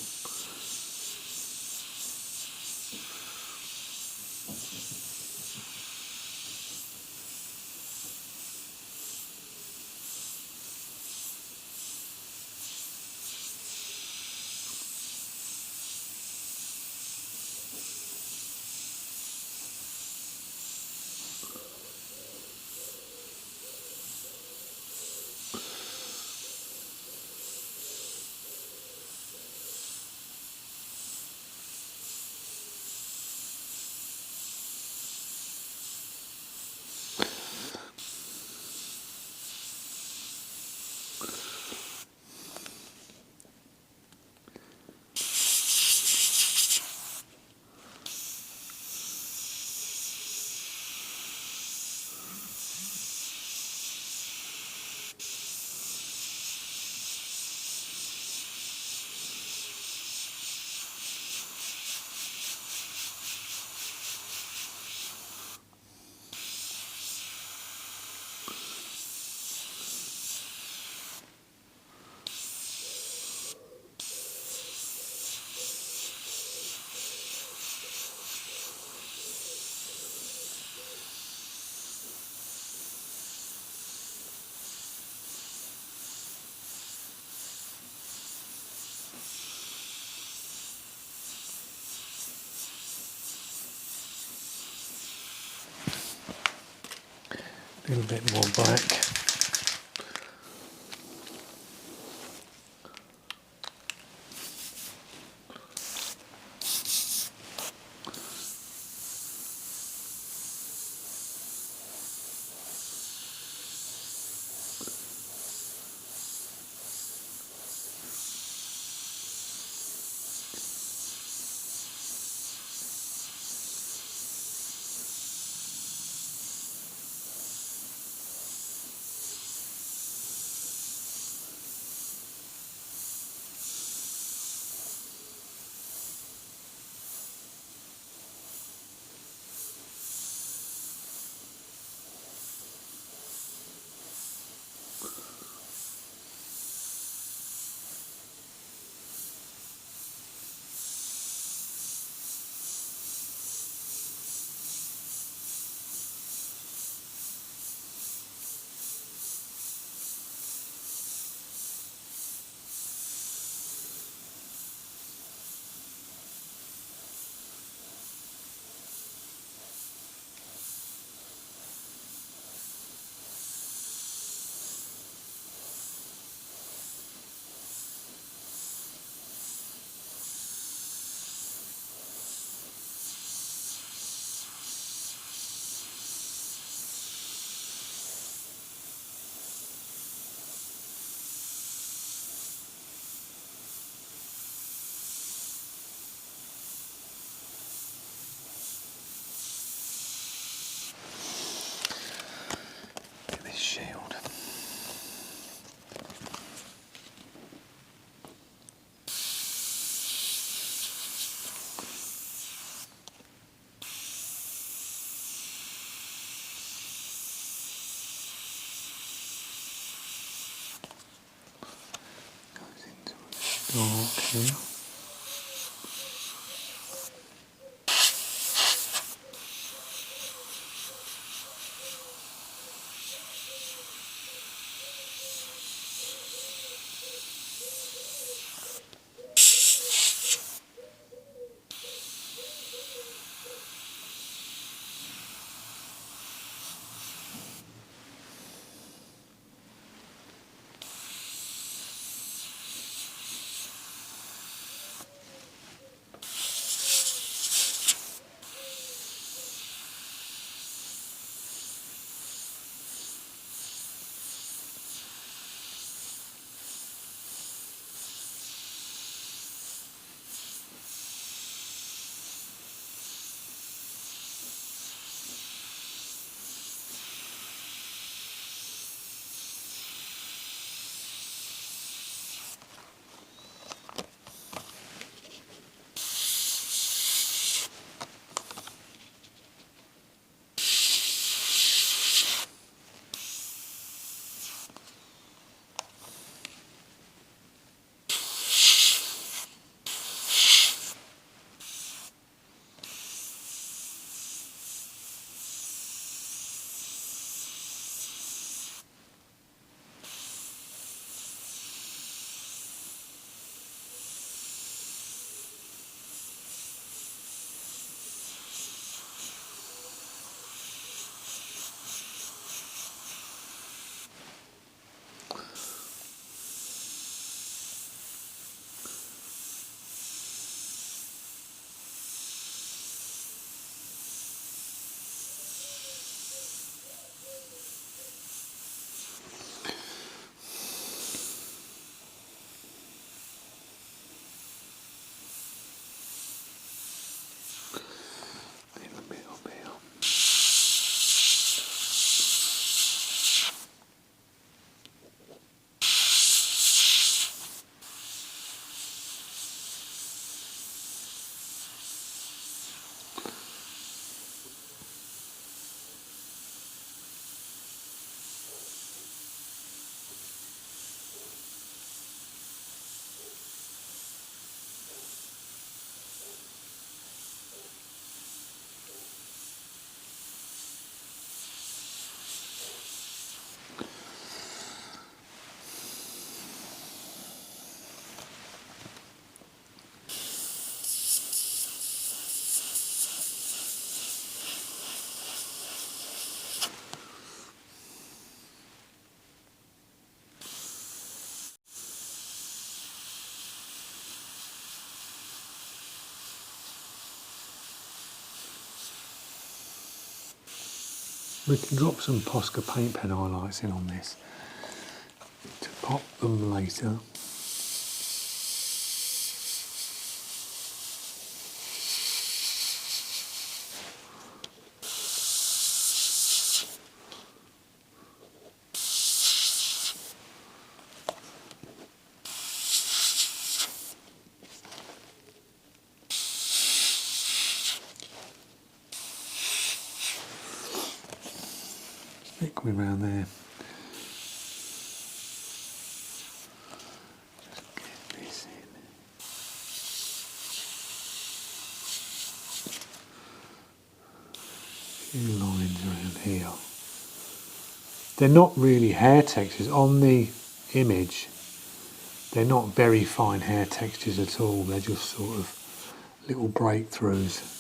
A little bit more black. Shield. Goes into a stalk here. We can drop some Posca paint pen highlights in on this to pop them later. Bit coming around there. Just get this in. A few lines around here. They're not really hair textures on the image. They're not very fine hair textures at all. They're just sort of little breakthroughs.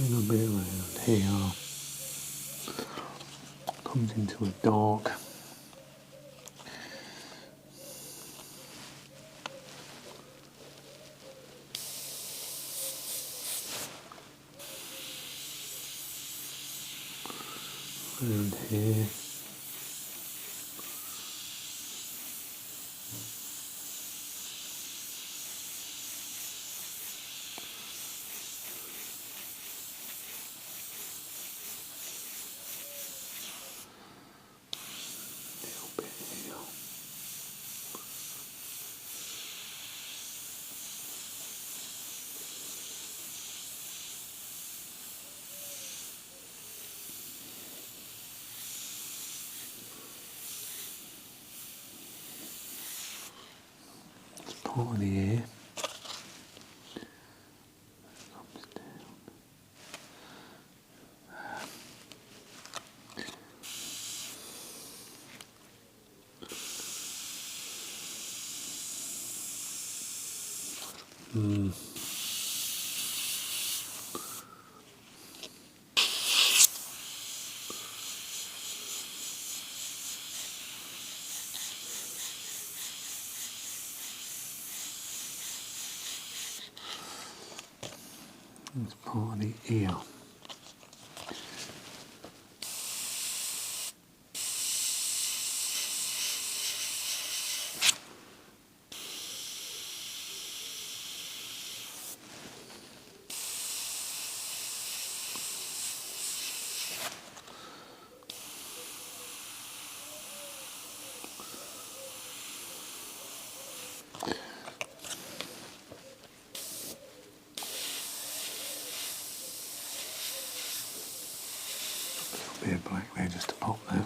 A little bit around here. Comes into a dark. Around here. Little bit here. It's part of the ear. Comes down. It's part of the ear. Bit of black there just to pop that.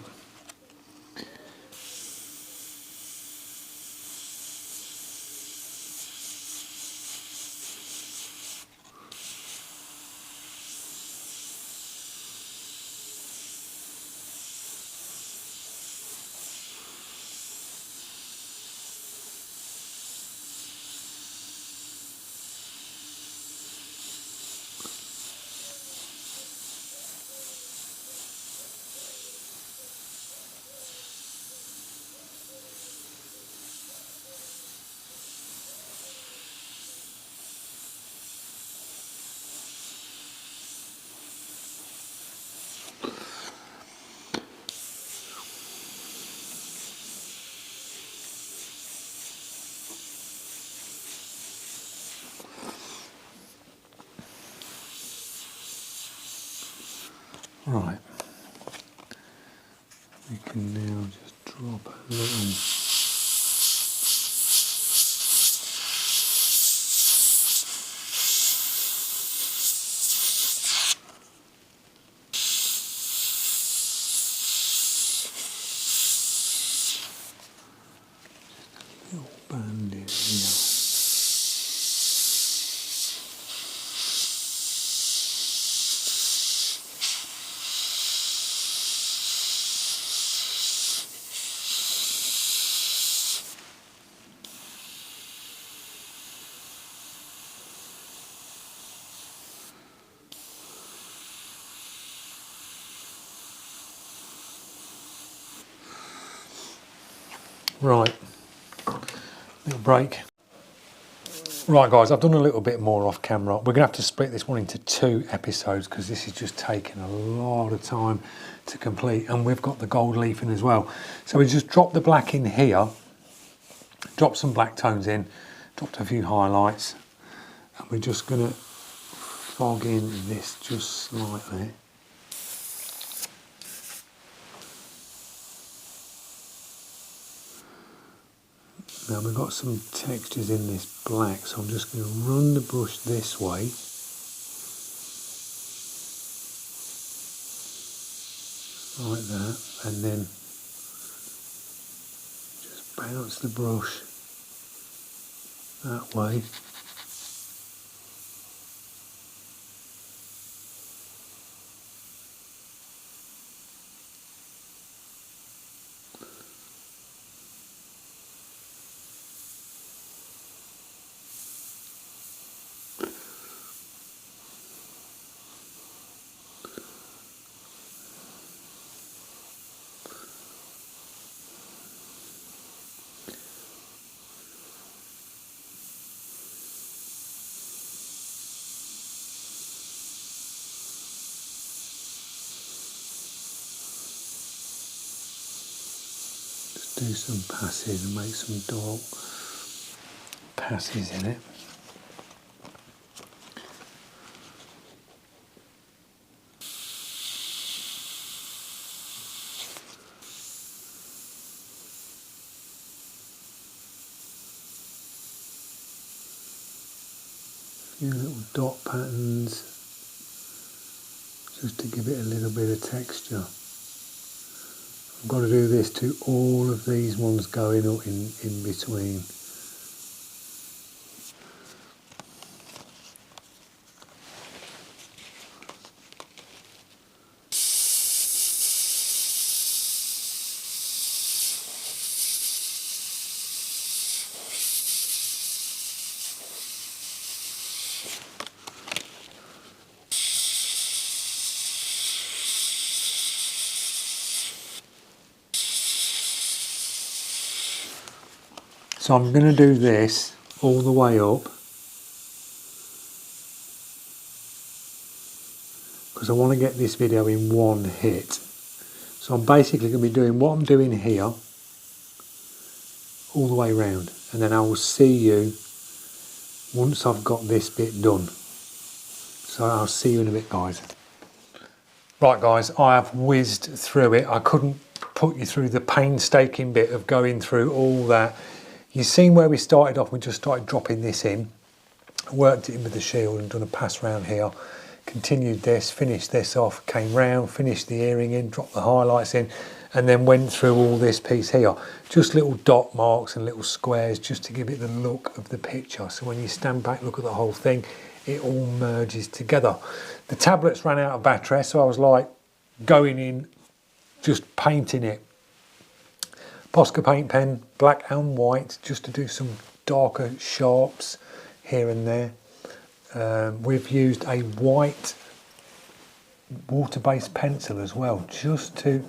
Right, we can now just drop a little band in here. Right, little break. Right guys, I've done a little bit more off camera. We're going to have to split this one into 2 episodes because this is just taking a lot of time to complete, and we've got the gold leaf in as well. So we just dropped the black in here, dropped some black tones in, dropped a few highlights, and we're just going to fog in this just slightly. Now we've got some textures in this black, so I'm just going to run the brush this way. Like that, and then just bounce the brush that way. Do some passes and make some dark passes in it. A few little dot patterns just to give it a little bit of texture. I've got to do this to all of these ones going up in between. So I'm going to do this all the way up because I want to get this video in one hit. So I'm basically going to be doing what I'm doing here all the way round, and then I will see you once I've got this bit done. So I'll see you in a bit, guys. Right guys, I have whizzed through it. I couldn't put you through the painstaking bit of going through all that. You've seen where we started off. We just started dropping this in, worked it in with the shield and done a pass round here, continued this, finished this off, came round, finished the earring in, dropped the highlights in, and then went through all this piece here. Just little dot marks and little squares just to give it the look of the picture. So when you stand back, look at the whole thing, it all merges together. The tablets ran out of battery, so I was like going in, just painting it. Posca paint pen, black and white, just to do some darker sharps here and there. We've used a white water-based pencil as well, just to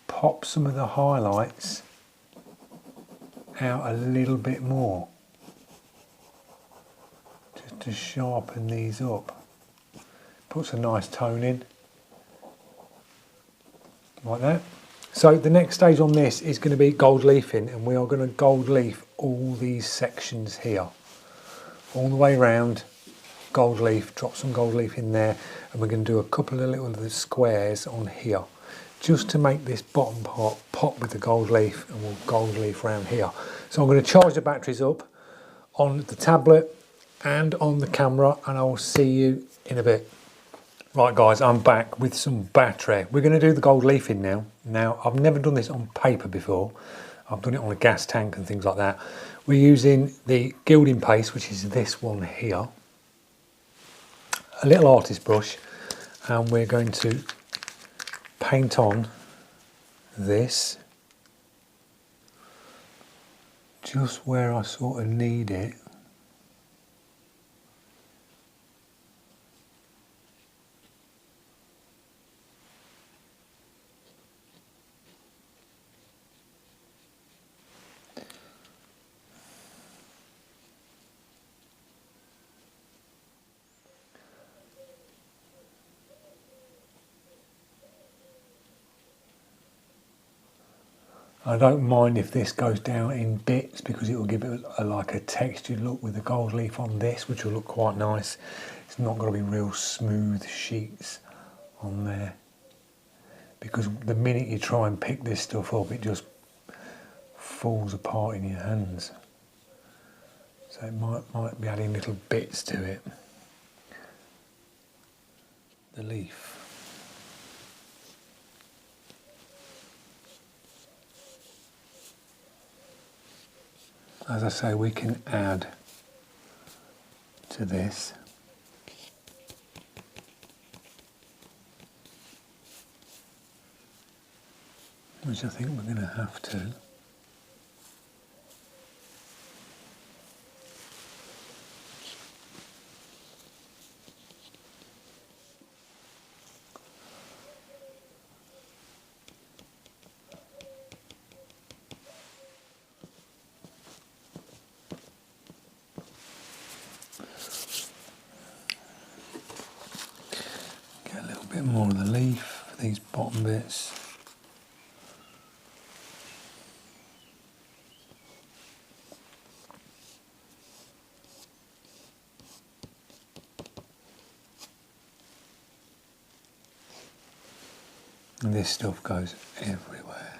pop some of the highlights out a little bit more, just to sharpen these up. Puts a nice tone in, like that. So the next stage on this is going to be gold leafing, and we are going to gold leaf all these sections here, all the way around, gold leaf, drop some gold leaf in there, and we're going to do a couple of little squares on here, just to make this bottom part pop with the gold leaf, and we'll gold leaf around here. So I'm going to charge the batteries up on the tablet and on the camera, and I will see you in a bit. Right guys, I'm back with some battery. We're going to do the gold leafing now. Now, I've never done this on paper before. I've done it on a gas tank and things like that. We're using the gilding paste, which is this one here, a little artist brush, and we're going to paint on this just where I sort of need it. I don't mind if this goes down in bits because it will give it like a textured look with the gold leaf on this, which will look quite nice. It's not going to be real smooth sheets on there, because the minute you try and pick this stuff up, it just falls apart in your hands. So it might be adding little bits to it. The leaf. As I say, we can add to this. Which I think we're going to have to. Get a little bit more of the leaf for these bottom bits. And this stuff goes everywhere.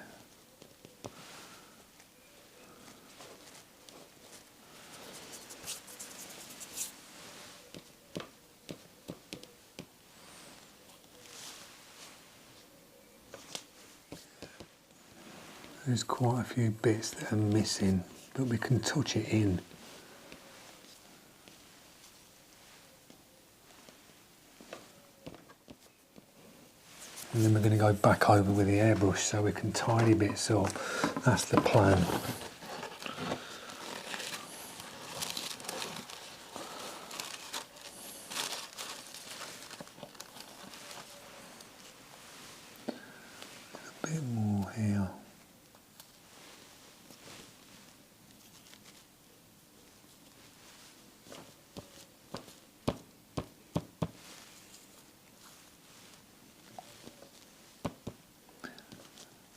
There's quite a few bits that are missing, but we can touch it in. And then we're going to go back over with the airbrush so we can tidy bits up. That's the plan. A bit more here.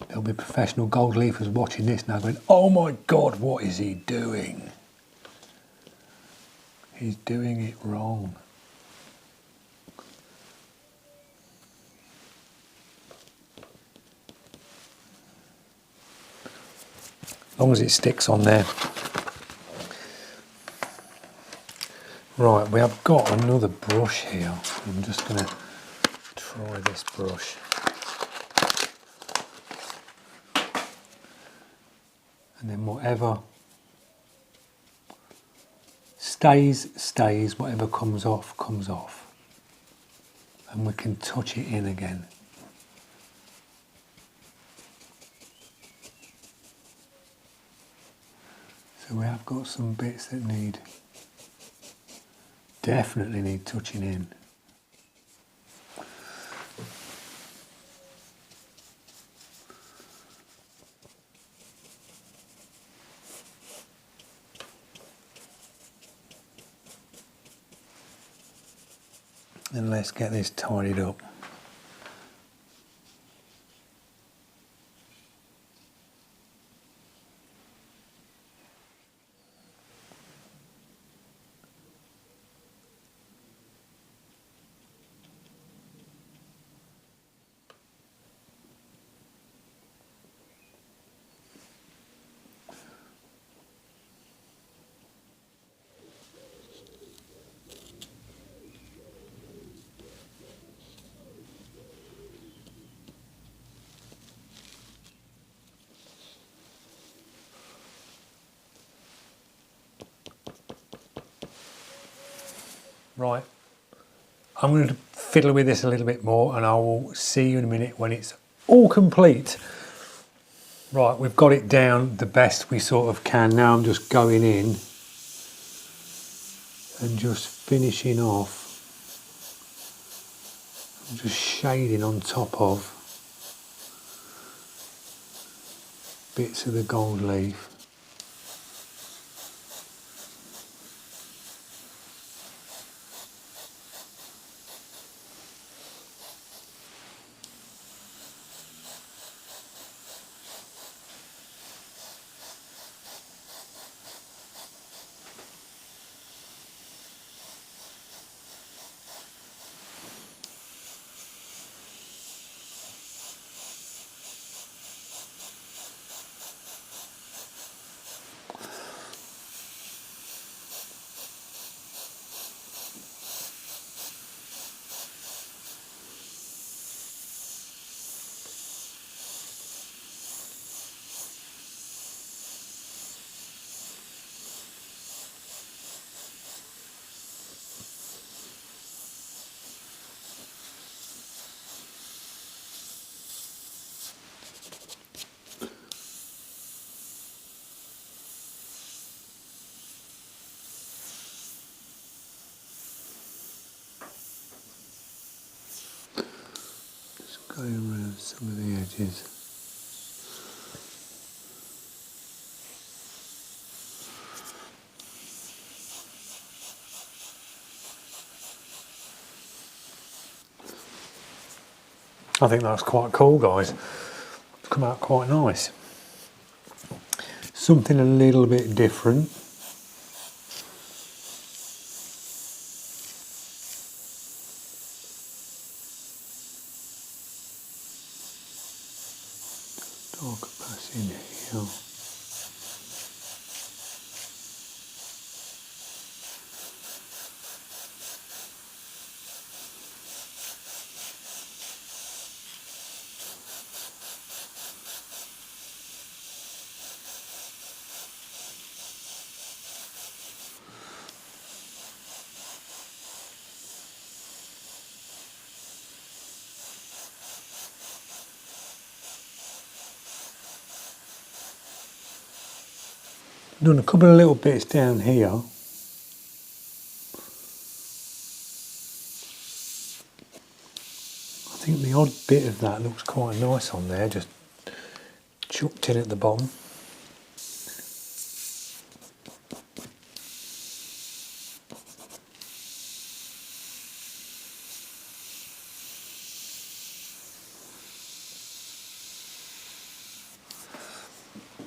There'll be professional gold leafers watching this now going, oh my God, what is he doing? He's doing it wrong. As long as it sticks on there. Right, we have got another brush here. I'm just going to try this brush. And then whatever stays, stays. Whatever comes off, comes off. And we can touch it in again. So we have got some bits that definitely need touching in. And let's get this tidied up. Right, I'm going to fiddle with this a little bit more and I will see you in a minute when it's all complete. Right, we've got it down the best we sort of can. Now I'm just going in and just finishing off. I'm just shading on top of bits of the gold leaf. Just going around some of the edges. I think that's quite cool, guys. It's come out quite nice. Something a little bit different. Darker pass in here. Done a couple of little bits down here. I think the odd bit of that looks quite nice on there, just chucked in at the bottom.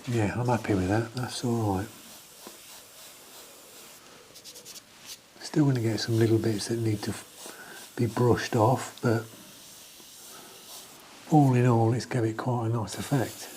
Yeah, I'm happy with that, that's alright. Still going to get some little bits that need to be brushed off, but all in all it's giving it quite a nice effect.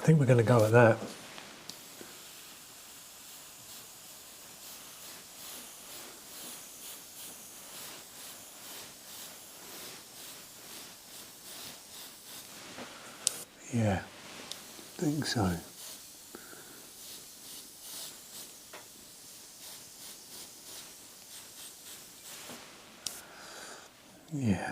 think we're going to go at that. Yeah, I think so. Yeah.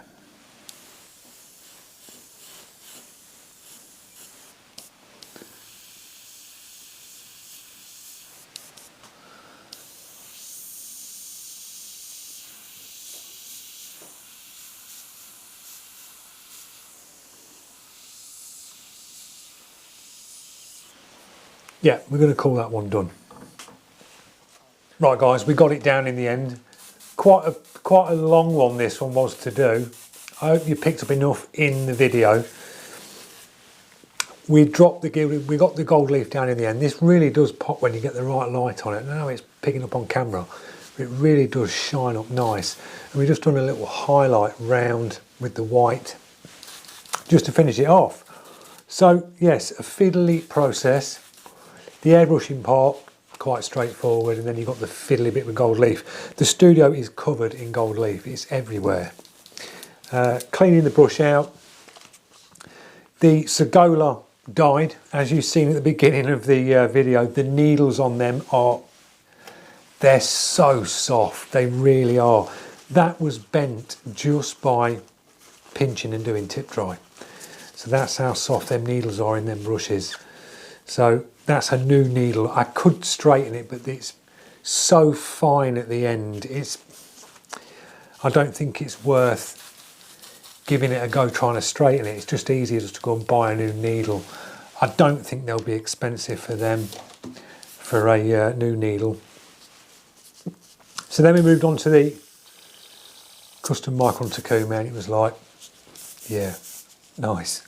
Yeah, we're going to call that one done. Right guys, we got it down in the end. Quite a long one this one was to do. I hope you picked up enough in the video. We dropped the gilding, we got the gold leaf down in the end. This really does pop when you get the right light on it. Now it's picking up on camera. It really does shine up nice. And we just done a little highlight round with the white just to finish it off. So yes, a fiddly process. The airbrushing part, quite straightforward, and then you've got the fiddly bit with gold leaf. The studio is covered in gold leaf, it's everywhere. Cleaning the brush out. The sagola dyed, as you've seen at the beginning of the video. The needles on them they're so soft, they really are. That was bent just by pinching and doing tip dry. So that's how soft them needles are in them brushes. So that's a new needle. I could straighten it, but it's so fine at the end. I don't think it's worth giving it a go trying to straighten it. It's just easier just to go and buy a new needle. I don't think they'll be expensive for them, for a new needle. So then we moved on to the custom micron Takumi, and it was like, yeah, nice.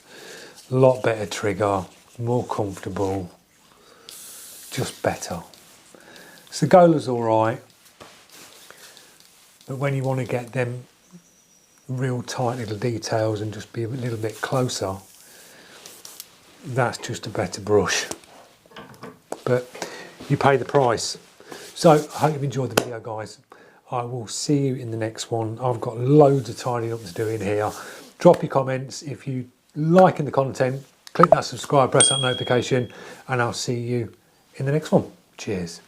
A lot better trigger, more comfortable, just better. Sagola's all right, but when you want to get them real tight little details and just be a little bit closer, that's just a better brush. But you pay the price. So I hope you've enjoyed the video, guys. I will see you in the next one. I've got loads of tidying up to do in here. Drop your comments if you liking the content. Click that subscribe, press that notification, and I'll see you in the next one. Cheers.